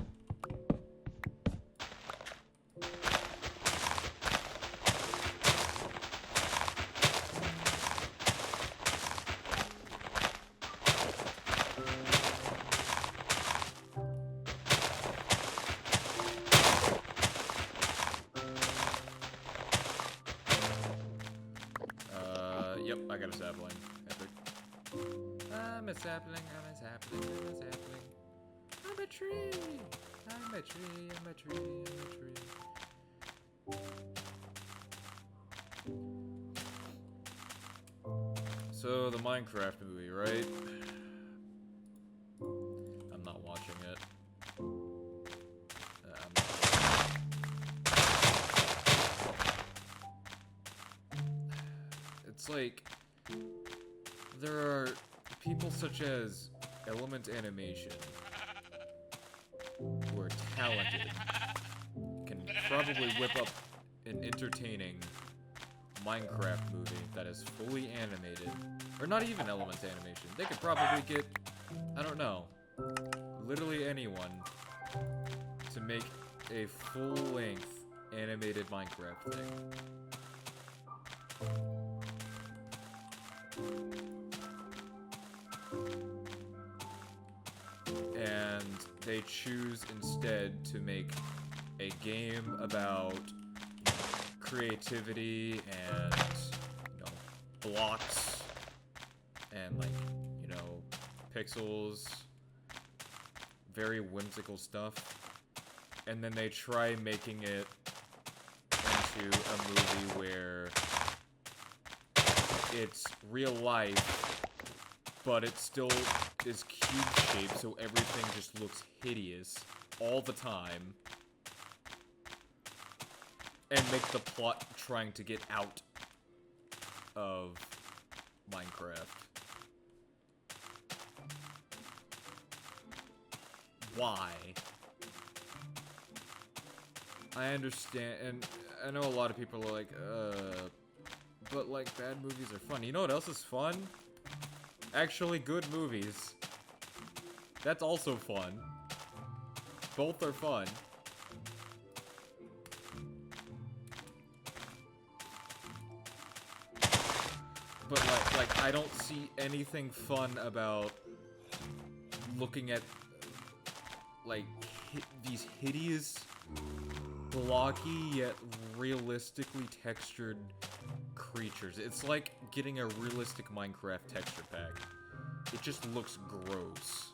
Yep, I got a sapling. Epic. I'm a sapling, I'm a sapling, I'm a sapling. I'm a tree! I'm a tree, I'm a tree, I'm a tree. So, the Minecraft movie, right? I'm not watching it. It's like, there are people such as Element Animation who are talented, can probably whip up an entertaining Minecraft movie that is fully animated. Or not even Element Animation. They could probably get, I don't know, literally anyone to make a full-length animated Minecraft thing. And they choose instead to make a game about creativity and, you know, blocks and, like, you know, pixels, very whimsical stuff, and then they try making it into a movie where it's real life, but it still is cube-shaped, so everything just looks hideous all the time. And make the plot trying to get out of Minecraft. Why? I understand, and I know a lot of people are like, but, like, bad movies are fun. You know what else is fun? Actually good movies. That's also fun. Both are fun. But like I don't see anything fun about looking at like these hideous, blocky yet realistically textured creatures. It's like getting a realistic Minecraft texture pack. It just looks gross.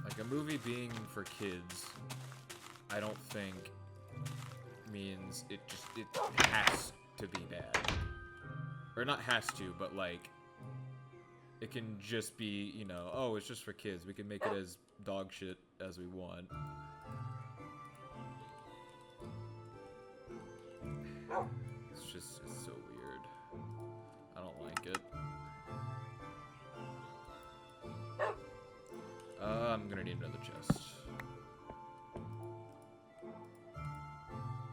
Like, a movie being for kids, I don't think means it has to be bad. Or not has to, but like, it can just be, you know, oh, it's just for kids. We can make it as dog shit as we want. It's so weird. I don't like it. I'm gonna need another chest.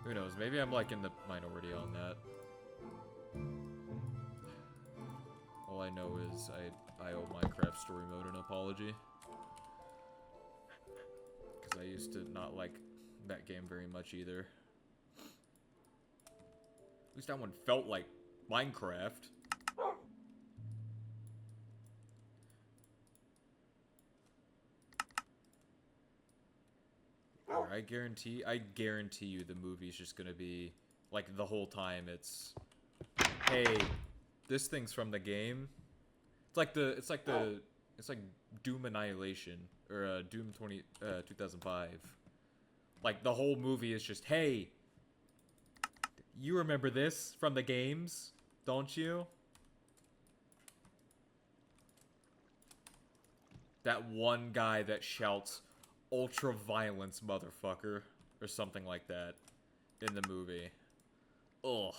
Who knows? Maybe I'm like in the minority on that. All I know is I owe Minecraft Story Mode an apology. Because I used to not like that game very much either. At least that one felt like Minecraft. Or I guarantee you the movie's just gonna be like the whole time it's, hey, this thing's from the game. It's like Doom Annihilation or Doom 2005. Like the whole movie is just, hey, you remember this from the games, don't you? That one guy that shouts, ultra violence, motherfucker, or something like that in the movie. Ugh.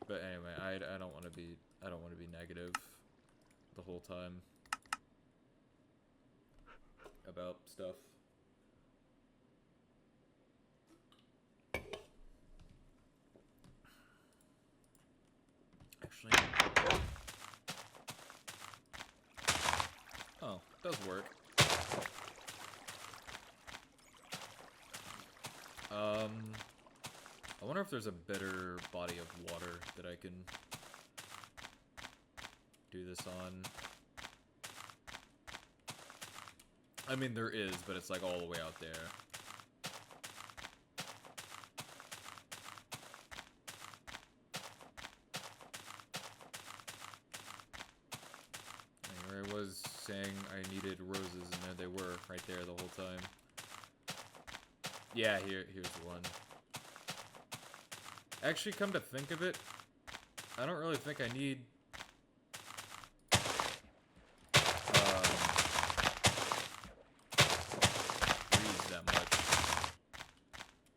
But anyway, I don't want to be negative the whole time about stuff. Actually, oh, it does work. I wonder if there's a better body of water that I can do this on. I mean, there is, but it's like all the way out there. Here I was saying I needed roses, and there they were, right there the whole time. Yeah, here's the one. Actually, come to think of it, I don't really think I need trees that much.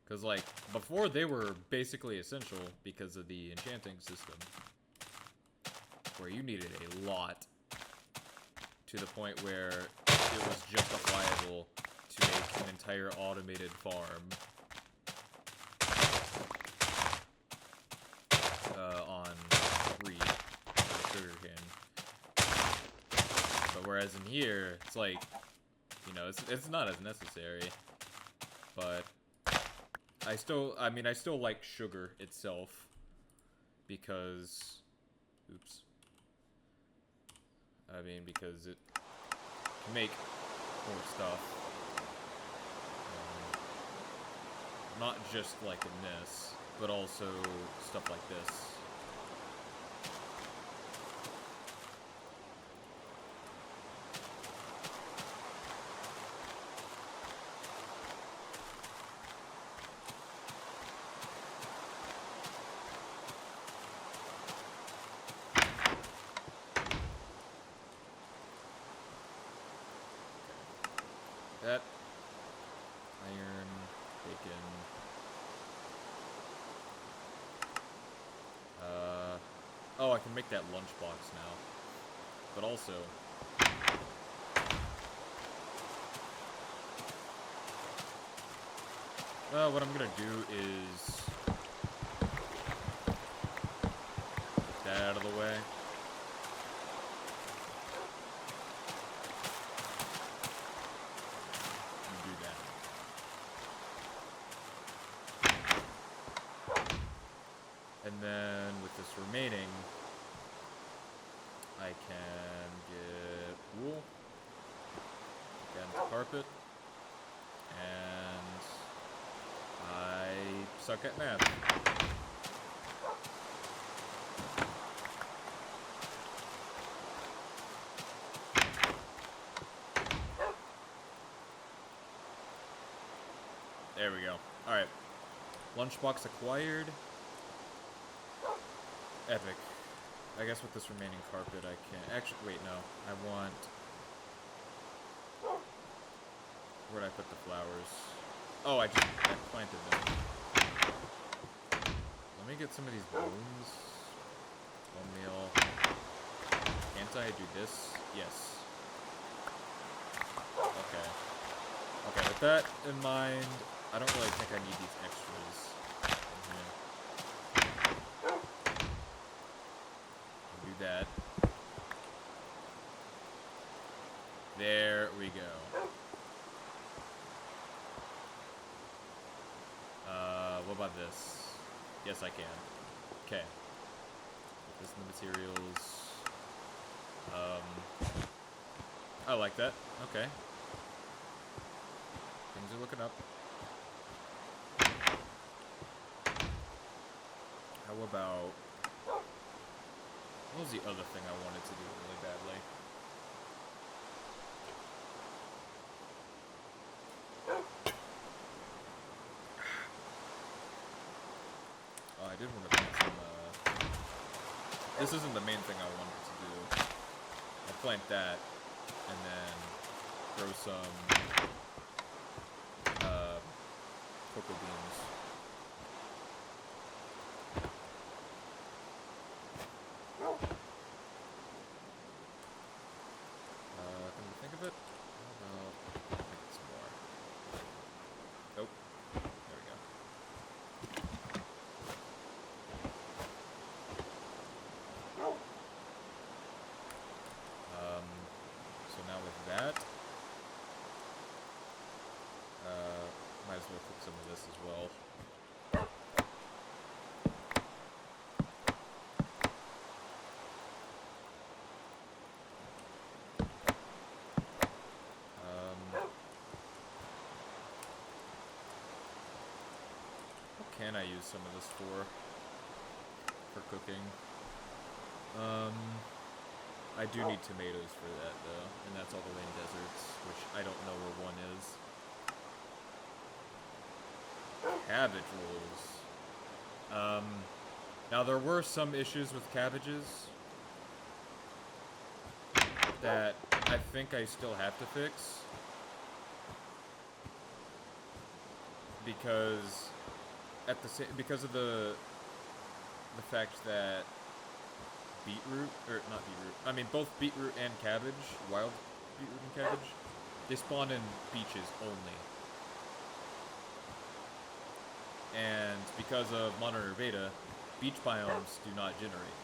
Because, like, before they were basically essential because of the enchanting system. Where you needed a lot. To the point where it was justifiable to make an entire automated farm. On reed or sugarcane. But whereas in here, it's like, you know, it's not as necessary. But I still like sugar itself because, oops. I mean, because it can make more stuff. Not just like in this, but also stuff like this. That iron, bacon. Oh, I can make that lunchbox now. But also, Well, what I'm gonna do is get that out of the way. And do that. And then with this remaining, I can get wool, again carpet, and I suck at math. There we go. Alright. Lunchbox acquired. Epic. I guess with this remaining carpet I can... Actually, wait, no. I want... Where'd I put the flowers? Oh, I planted them. Let me get some of these bones. Bone meal. Can't I do this? Yes. Okay. Okay, with that in mind, I don't really think I need these extras in here. I'll do that. There we go. What about this? Yes, I can. Okay. Put this in the materials. I like that. Okay. Things are looking up. How about... What was the other thing I wanted to do really badly? Oh, I did want to plant some, This isn't the main thing I wanted to do. I'll plant that, and then grow some, cocoa beans. Can we think of it? How about make some more? Nope. There we go. So now with that, might as well cook some of this as well. What can I use some of this for cooking? I do need tomatoes for that though, and that's all the way in deserts, which I don't know where one is. Cabbage rolls. Now there were some issues with cabbages that I think I still have to fix, because because of the fact that beetroot, or not beetroot, I mean both beetroot and cabbage, wild beetroot and cabbage, they spawn in beaches only. And because of Modern Beta, beach biomes do not generate.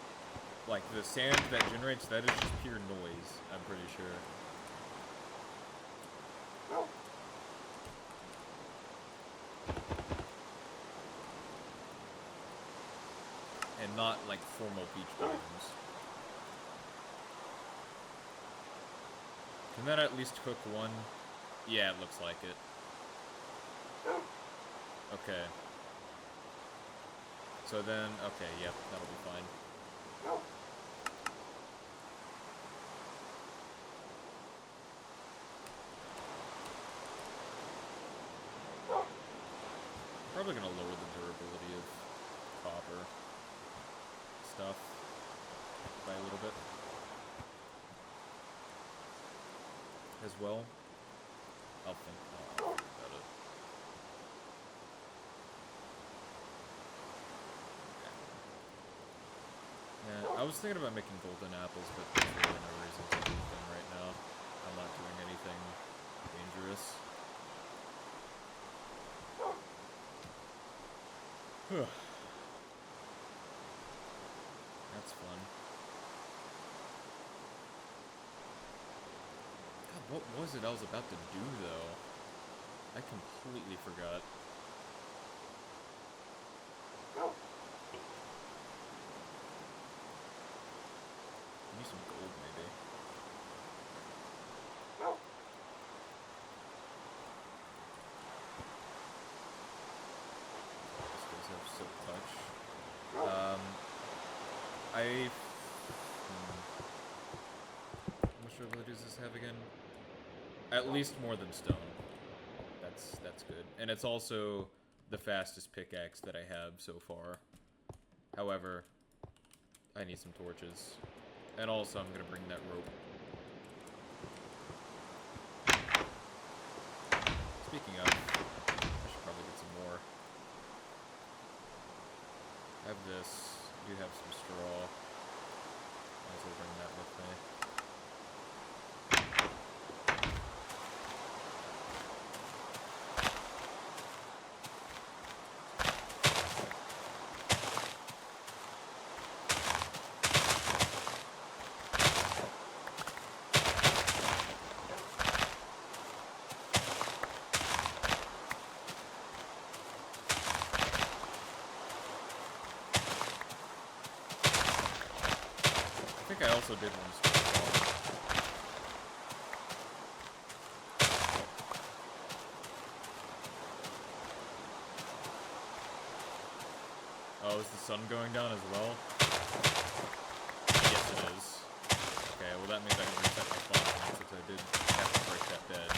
Like, the sand that generates, that is just pure noise, I'm pretty sure. And not, like, formal beach biomes. Can that at least cook one? Yeah, it looks like it. Okay. So then, okay, yep, that'll be fine. Probably gonna lower the durability of copper stuff by a little bit. As well. I'll think about it. Yeah, I was thinking about making golden apples, but there's really no reason to do them right now. I'm not doing anything dangerous. That's fun. God, what was it I was about to do, though? I completely forgot. Need some gold, maybe. This does have silk touch. How much ability does this have again? At least more than stone. That's good. And it's also the fastest pickaxe that I have so far. However, I need some torches. And also, I'm gonna bring that rope. Speaking of, I should probably get some more. I have this. I do have some straw. Might as well bring that with me. I think I also did one straw. Oh, is the sun going down as well? Yes, it is. Okay, well that means I can reset my spawn point since I did have to break that bed.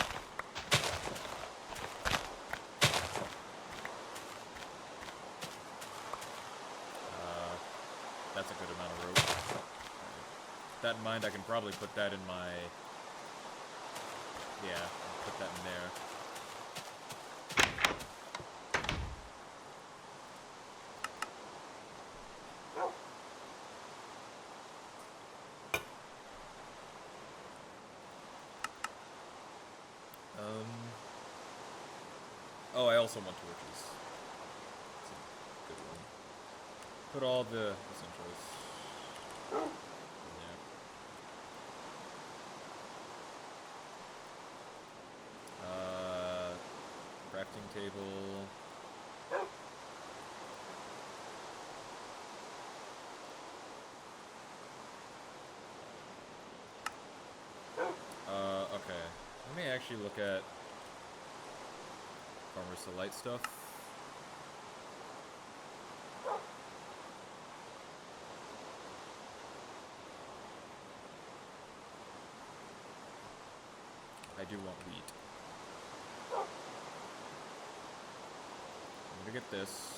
That's a good amount of rope. With that in mind, I can probably put that in my... Yeah, I'll put that in there. Oh, I also want torches. That's a good one. Put all the essentials in there. Crafting table. Okay. Let me actually look at Farmer's Delight stuff. I do want wheat. I'm gonna get this.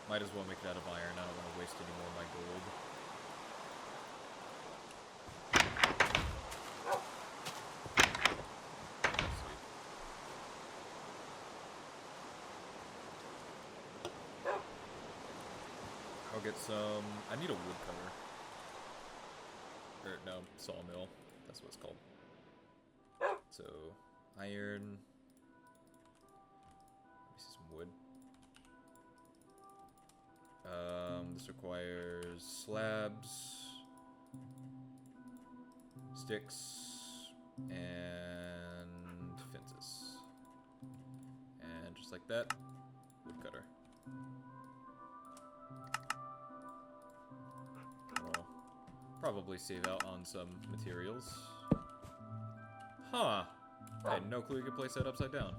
Might as well make it out of iron. I don't want to waste any more of my gold. I'll get some... I need a woodcutter. Or, no, sawmill. That's what it's called. So, iron. Let me see some wood. This requires slabs, sticks, and fences. And just like that, woodcutter. We'll probably save out on some materials. Huh. I had no clue you could place that upside down.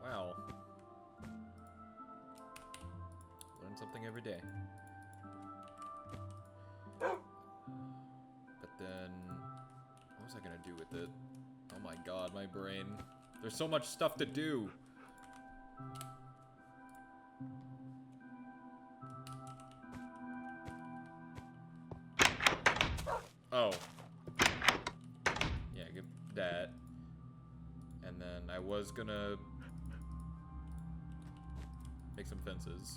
Wow. Learn something every day. But then, what was I gonna do with it? Oh my god, my brain. There's so much stuff to do. Oh. Yeah, get that. And then I was gonna make some fences.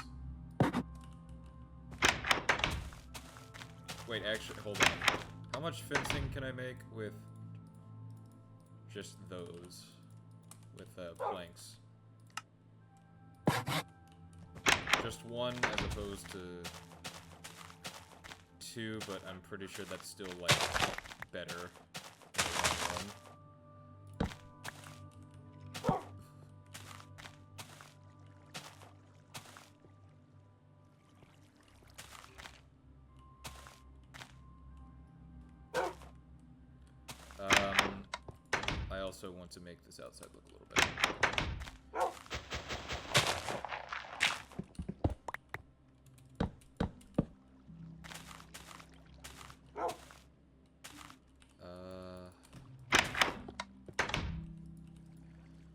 Wait, actually, hold on. How much fencing can I make with just those? With planks? Just one as opposed to two, but I'm pretty sure that's still, like, better in the long run. I also want to make this outside look a little better.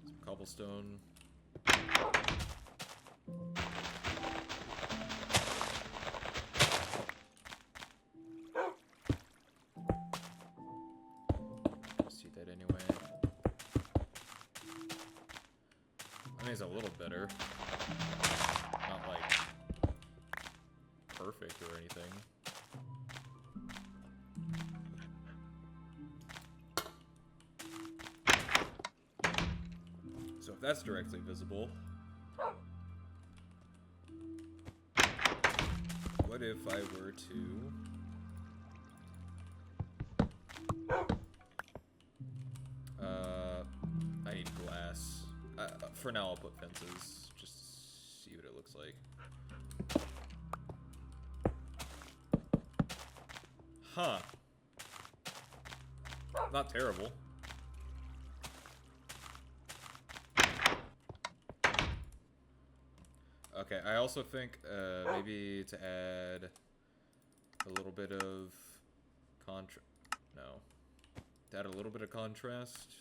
Some cobblestone. See that anyway. I mean, it's a little better. Not like perfect or anything. So if that's directly visible, what if I were to... I need glass. For now, I'll put fences, just to see what it looks like. Huh. Not terrible. Okay, I also think maybe to add a little bit of contrast. No. To add a little bit of contrast,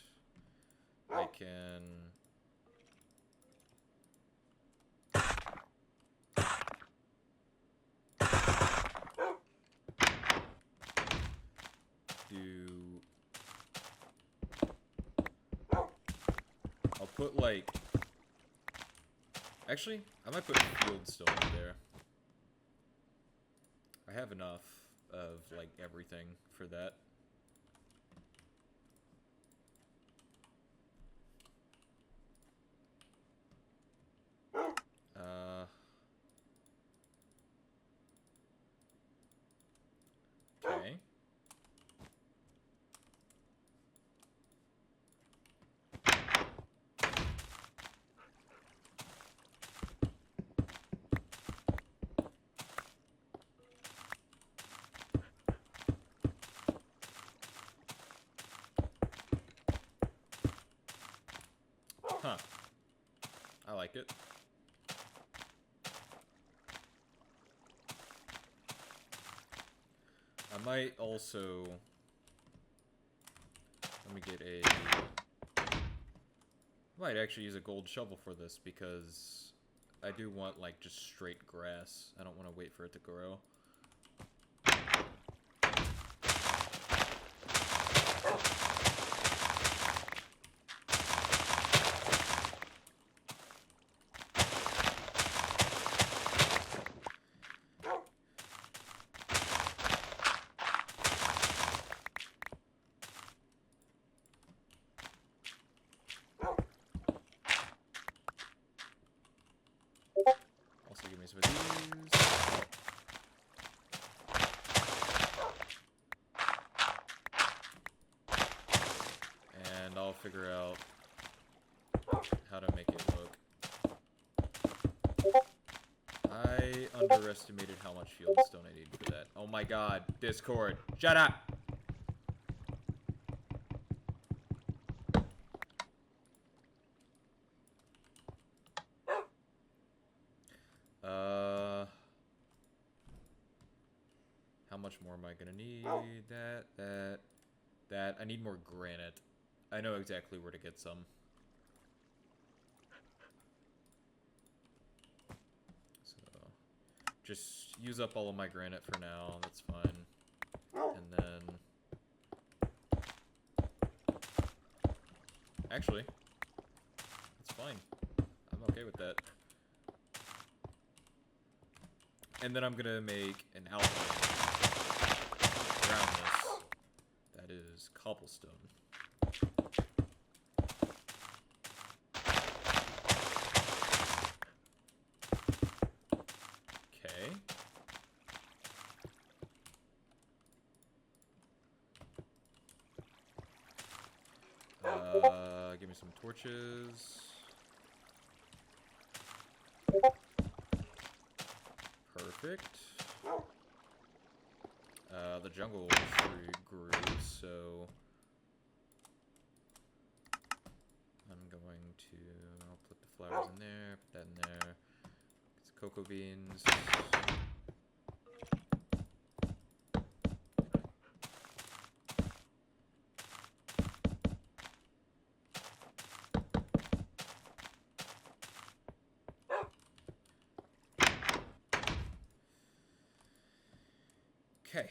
I can... I'll put, like... Actually, I might put fieldstone in there. I have enough of, like, everything for that. Okay. Huh. I like it. I might also... Let me get a... I might actually use a gold shovel for this because I do want, like, just straight grass. I don't want to wait for it to grow. Also give me some of these. And I'll figure out how to make it look. I underestimated how much fieldstone I need for that. Oh my god, Discord, shut up! How much more am I gonna need? That. I need more granite. I know exactly where to get some. So, just use up all of my granite for now, that's fine. And then... Actually, that's fine. I'm okay with that. And then I'm gonna make an outline. cobblestone. Okay. Give me some torches. Perfect. The jungle tree grew, so I'm going to, I'll put the flowers in there, put that in there, get some cocoa beans. Okay.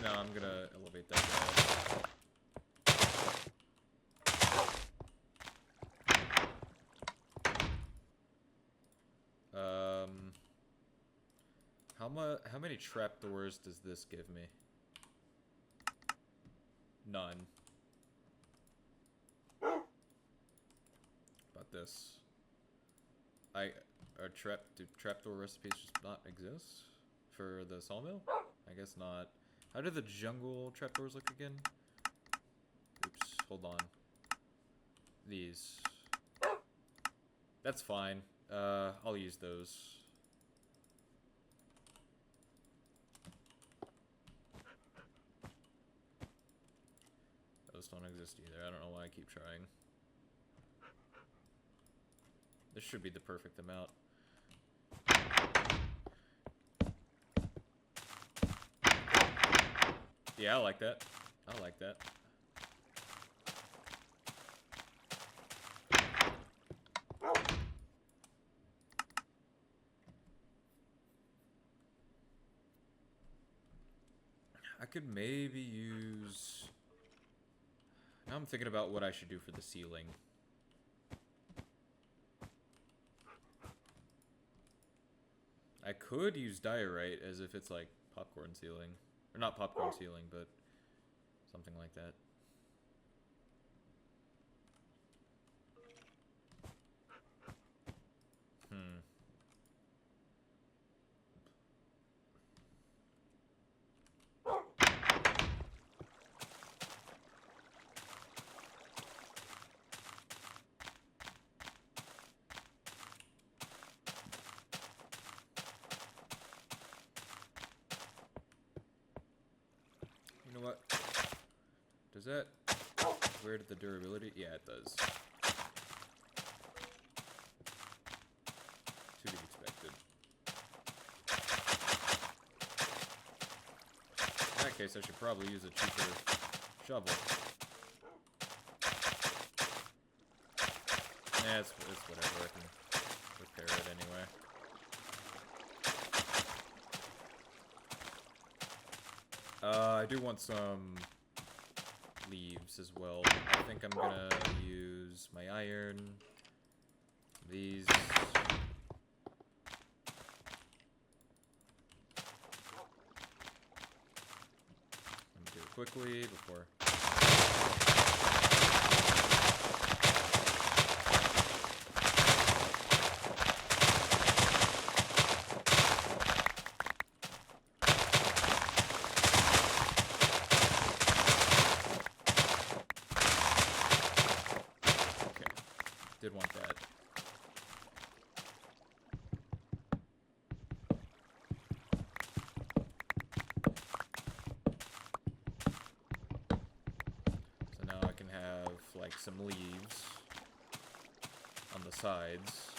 No, I'm gonna elevate that guy. How many trapdoors does this give me? None. About this. Do trapdoor recipes just not exist for the sawmill? I guess not. How do the jungle trapdoors look again? Oops, hold on. These. That's fine. I'll use those. Those don't exist either. I don't know why I keep trying. This should be the perfect amount. Yeah, I like that. I like that. I could maybe use... Now I'm thinking about what I should do for the ceiling. I could use diorite as if it's like popcorn ceiling. Or not popcorn ceiling, but something like that. You know what? Does that... Where did the durability? Yeah, it does. To be expected. In that case, I should probably use a cheaper shovel. Yeah, it's whatever. I can repair it anyway. I do want some leaves as well. I think I'm gonna use my iron. These. Let me do it quickly before. Did want that. So now I can have like some leaves on the sides.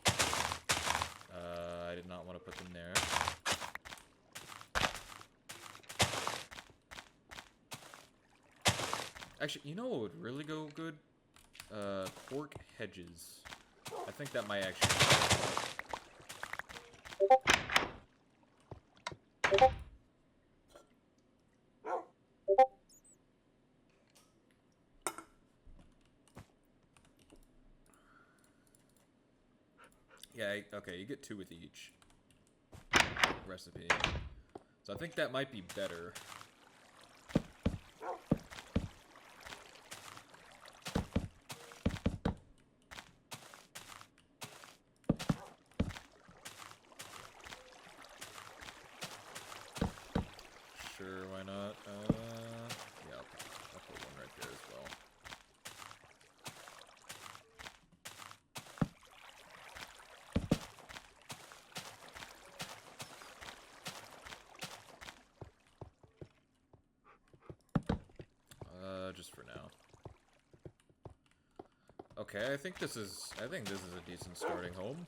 I did not want to put them there. Actually, you know what would really go good? Cork hedges. I think that might actually... Yeah, okay, you get 2 with each recipe. So I think that might be better. Sure, why not? Yeah, I'll put one right there as well. Just for now. Okay, I think this is a decent starting home.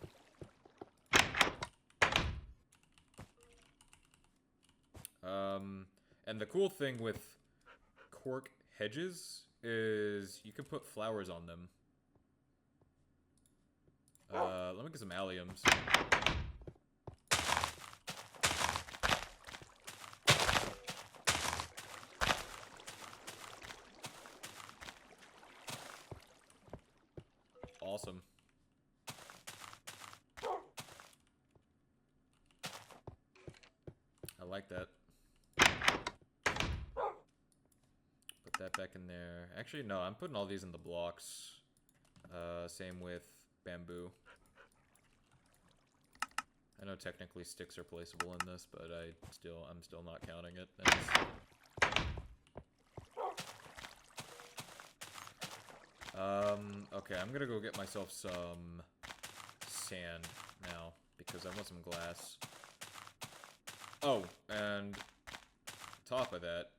And the cool thing with cork hedges is you can put flowers on them. Let me get some alliums. Awesome. I like that. Put that back in there. Actually, no, I'm putting all these in the blocks. Same with bamboo. I know technically sticks are placeable in this, but I'm still not counting it. Okay, I'm gonna go get myself some sand now, because I want some glass. Oh, and on top of that,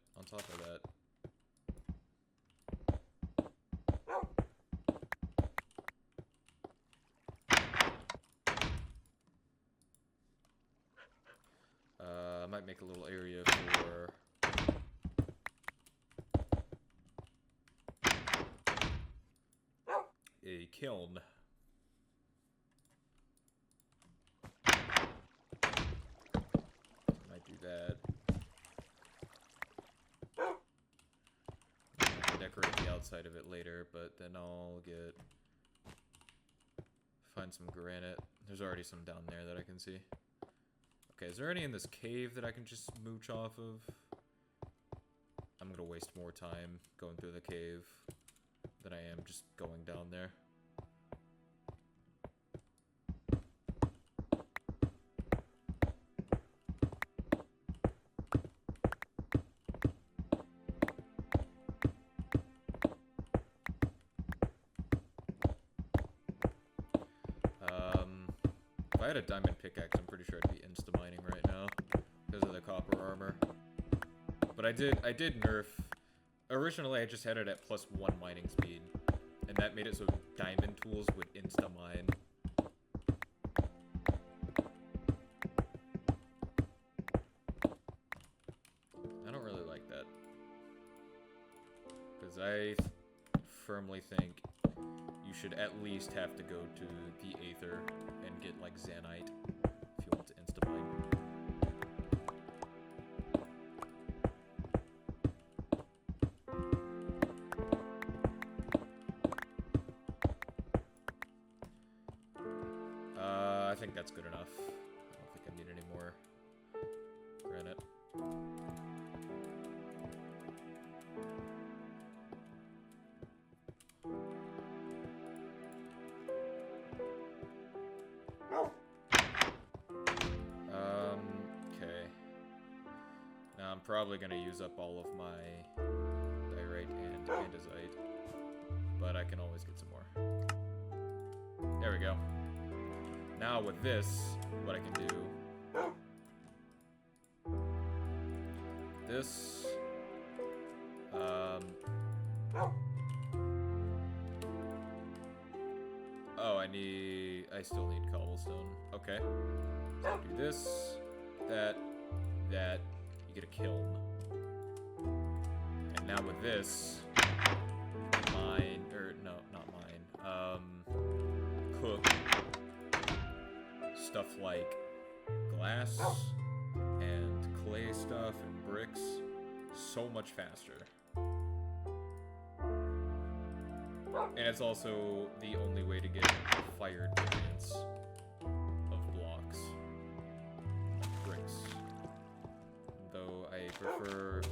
I might make a little area for a kiln. Might do that. I can decorate the outside of it later, but then I'll find some granite. There's already some down there that I can see. Okay, is there any in this cave that I can just mooch off of? I'm gonna waste more time going through the cave than I am just going down there. If I had a diamond pickaxe, I'm pretty sure I'd be insta-mining right now because of the copper armor. But I did nerf. Originally, I just had it at +1 mining speed, and that made it so diamond tools would insta-mine. I don't really like that, because I firmly think you should at least have to go to the Aether and get, like, Zanite if you want to insta-mine. I think that's good enough. I don't think I need any more granite. Okay. Now I'm probably gonna use up all of my diorite and andesite, but I can always get some more. There we go. Now with this, what I can do... This... Oh, I still need cobblestone. Okay. So do this, that, you get a kiln. And now with this, cook like glass and clay stuff and bricks so much faster. And it's also the only way to get fired variants of blocks. Bricks. Though I prefer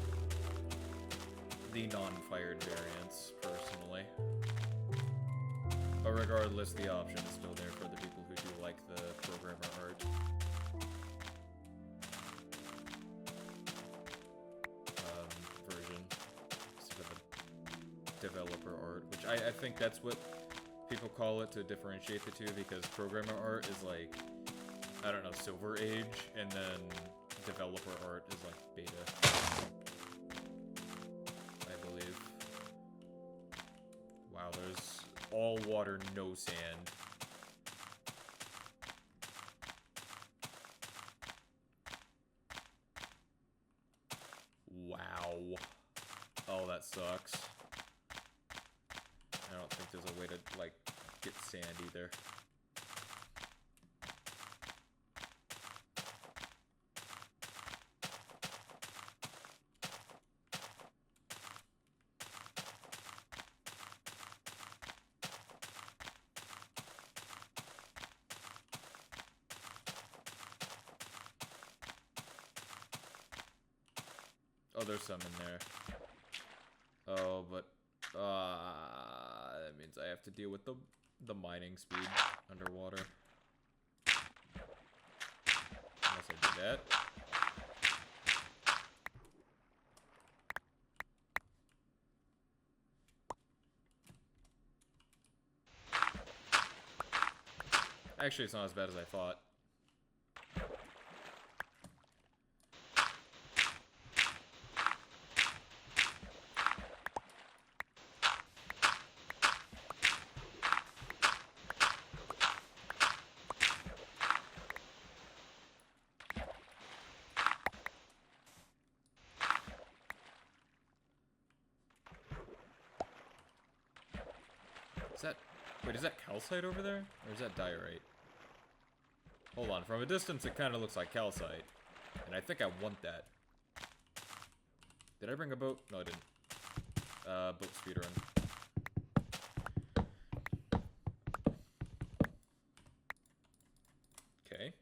the non-fired variants, personally. But regardless, the option is still there for the people who do like the programmer art. Version. Instead of the developer art, which I think that's what people call it to differentiate the two, because programmer art is like, I don't know, Silver Age, and then developer art is like beta, I believe. Wow, there's all water, no sand. Wow. Oh, that sucks. I don't think there's a way to, like, get sand either. Oh, there's some in there. Oh, but that means I have to deal with the mining speed underwater. Unless I do that. Actually, it's not as bad as I thought. Is that... Wait, is that calcite over there? Or is that diorite? Hold on, from a distance it kind of looks like calcite. And I think I want that. Did I bring a boat? No, I didn't. Boat speedrun. Okay.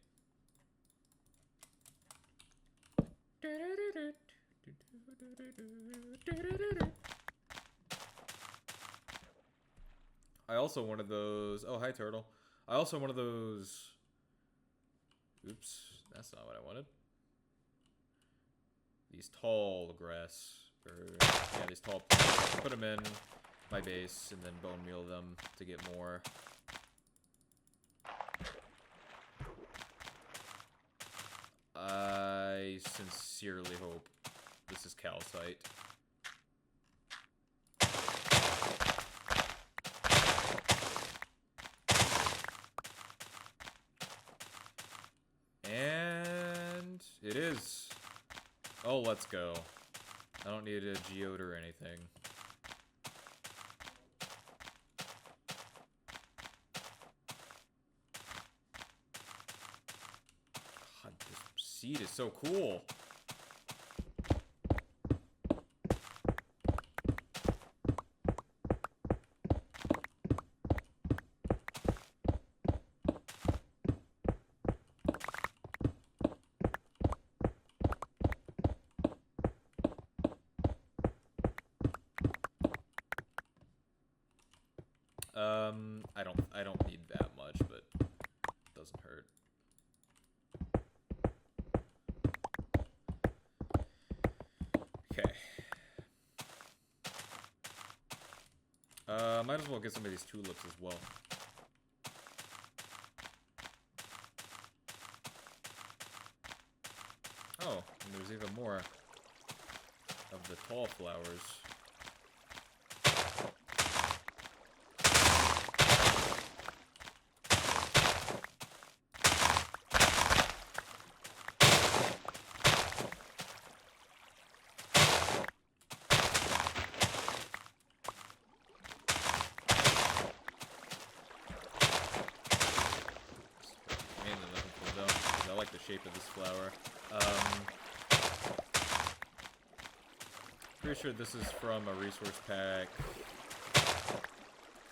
I also wanted those... Oh, hi, turtle. I also wanted those... Oops, that's not what I wanted. These tall grass... yeah, these tall plants. Put them in my base and then bone meal them to get more. I sincerely hope this is calcite. And it is. Oh, let's go. I don't need a geode or anything. God, this seed is so cool. I don't need that much, but it doesn't hurt. Okay. Might as well get some of these tulips as well. Oh, and there's even more of the tall flowers. shape of this flower. Pretty sure this is from a resource pack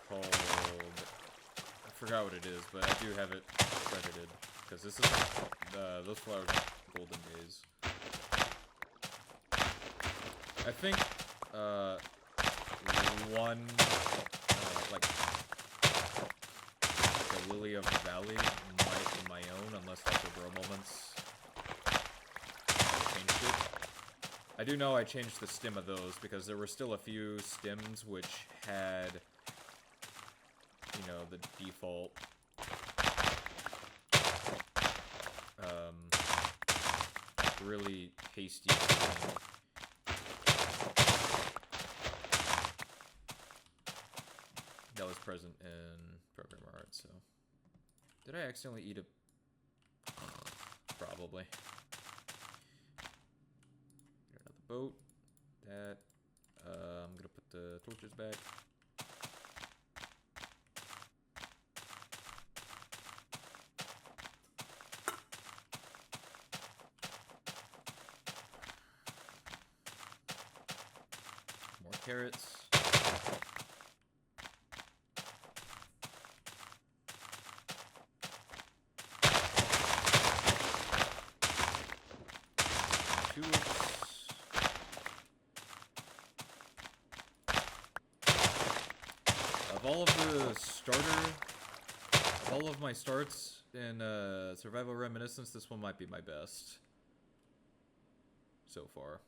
called... I forgot what it is, but I do have it credited. Because this is... those flowers are golden days. I think, one, like the Lily of the Valley might be my own, unless also Grow Moments changed it. I do know I changed the stem of those, because there were still a few stems which had, you know, the default, really hasty thing. That was present in programmer art, so... Did I accidentally eat a... Probably. Another boat. That. I'm gonna put the torches back. More carrots. Of all of my starts in Survival Reminiscence, this one might be my best so far.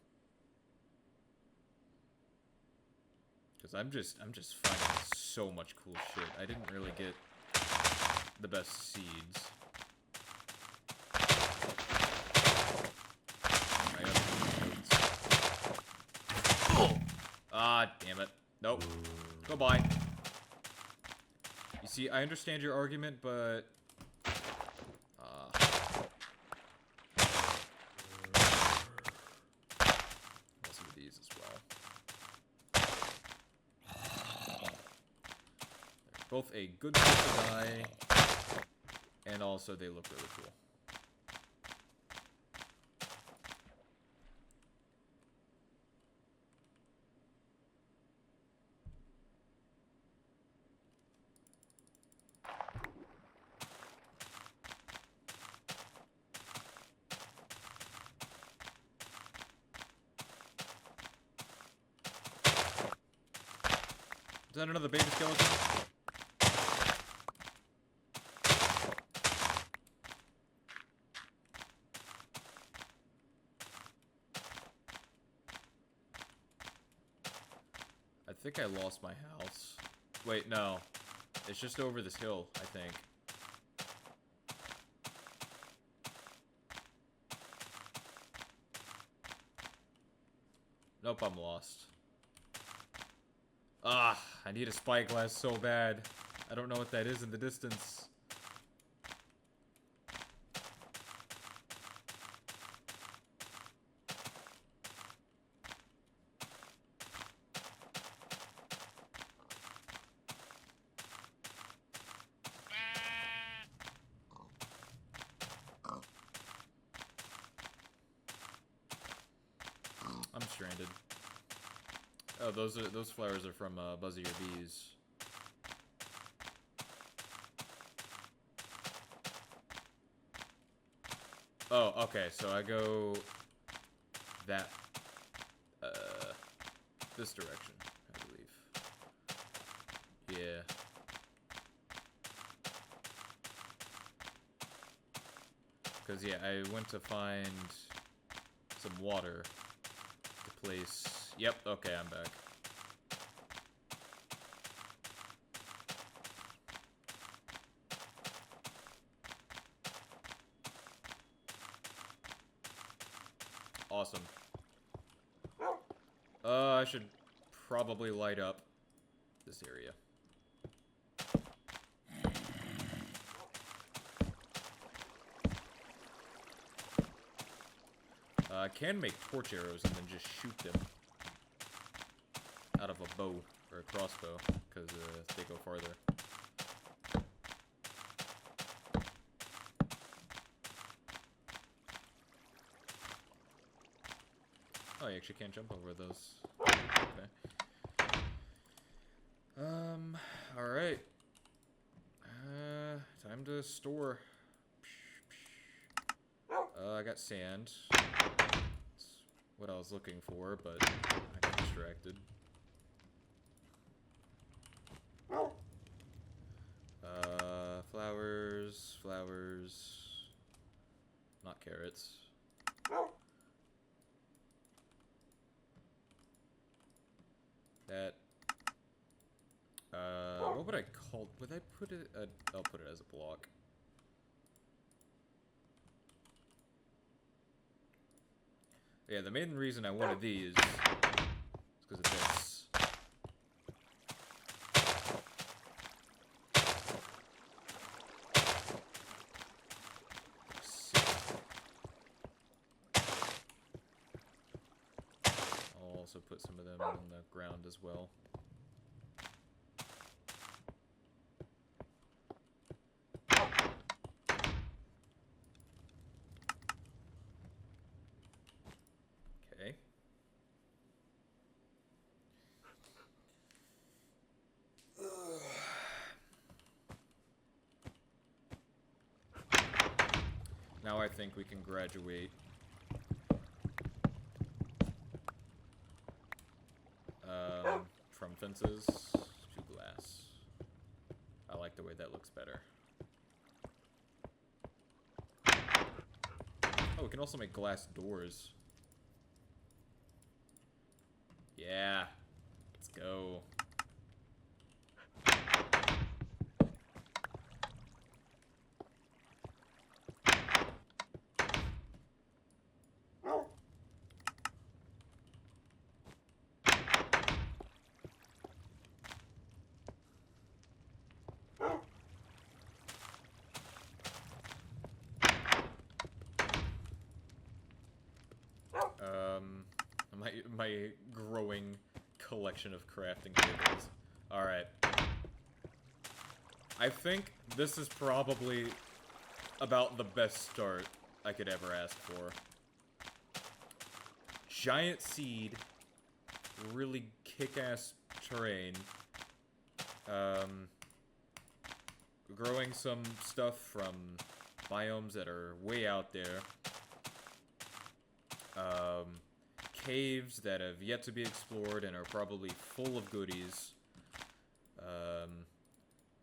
Because I'm just finding so much cool shit. I didn't really get the best seeds. Ah, damn it. Nope. Goodbye. You see, I understand your argument, but... Let's do these as well. They're both a good place to die, and also they look really cool. Is that another baby skeleton? I think I lost my house. Wait, no. It's just over this hill, I think. Nope, I'm lost. Ah, I need a spyglass so bad. I don't know what that is in the distance. I'm stranded. Oh, those flowers are from Buzzy Your Bees. Oh, okay, so I go that this direction, I believe. Yeah. Cause yeah, I went to find some water to place. Yep, okay, I'm back. Awesome. I should probably light up this area. I can make torch arrows and then just shoot them out of a bow or a crossbow, because they go farther. Oh, you actually can't jump over those. Okay. Alright. Time to store. I got sand. That's what I was looking for, but I got distracted. Flowers, flowers. Not carrots. That. What would I call? Would I put it? I'll put it as a block. Yeah, the main reason I wanted these is because of this. I'll also put some of them on the ground as well. Okay. Now I think we can graduate. From fences to glass. I like the way that looks better. Oh, we can also make glass doors. Yeah. Let's go. My growing collection of crafting tables. Alright. I think this is probably about the best start I could ever ask for. Giant seed, really kick-ass terrain, growing some stuff from biomes that are way out there, caves that have yet to be explored and are probably full of goodies.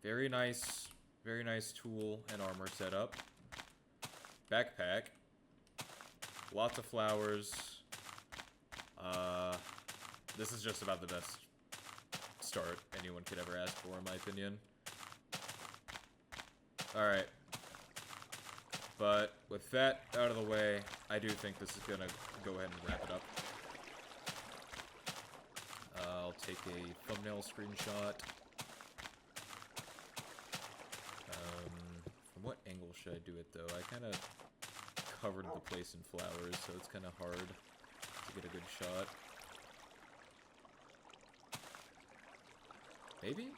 Very nice tool and armor setup. Backpack. Lots of flowers. This is just about the best start anyone could ever ask for, in my opinion. Alright. But with that out of the way, I do think this is gonna go ahead and wrap it up. I'll take a thumbnail screenshot. From what angle should I do it, though? I kind of covered the place in flowers, so it's kind of hard to get a good shot. Maybe?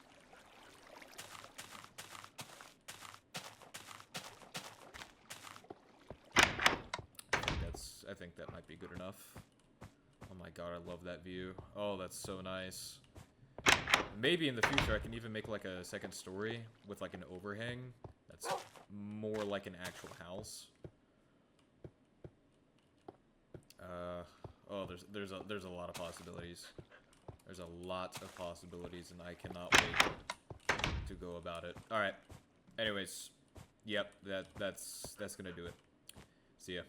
I think that might be good enough. Oh my god, I love that view. Oh, that's so nice. Maybe in the future I can even make like a second story with like an overhang that's more like an actual house. Oh, there's a lot of possibilities. There's a lot of possibilities, and I cannot wait to go about it. All right. Anyways, yep, that's gonna do it. See ya.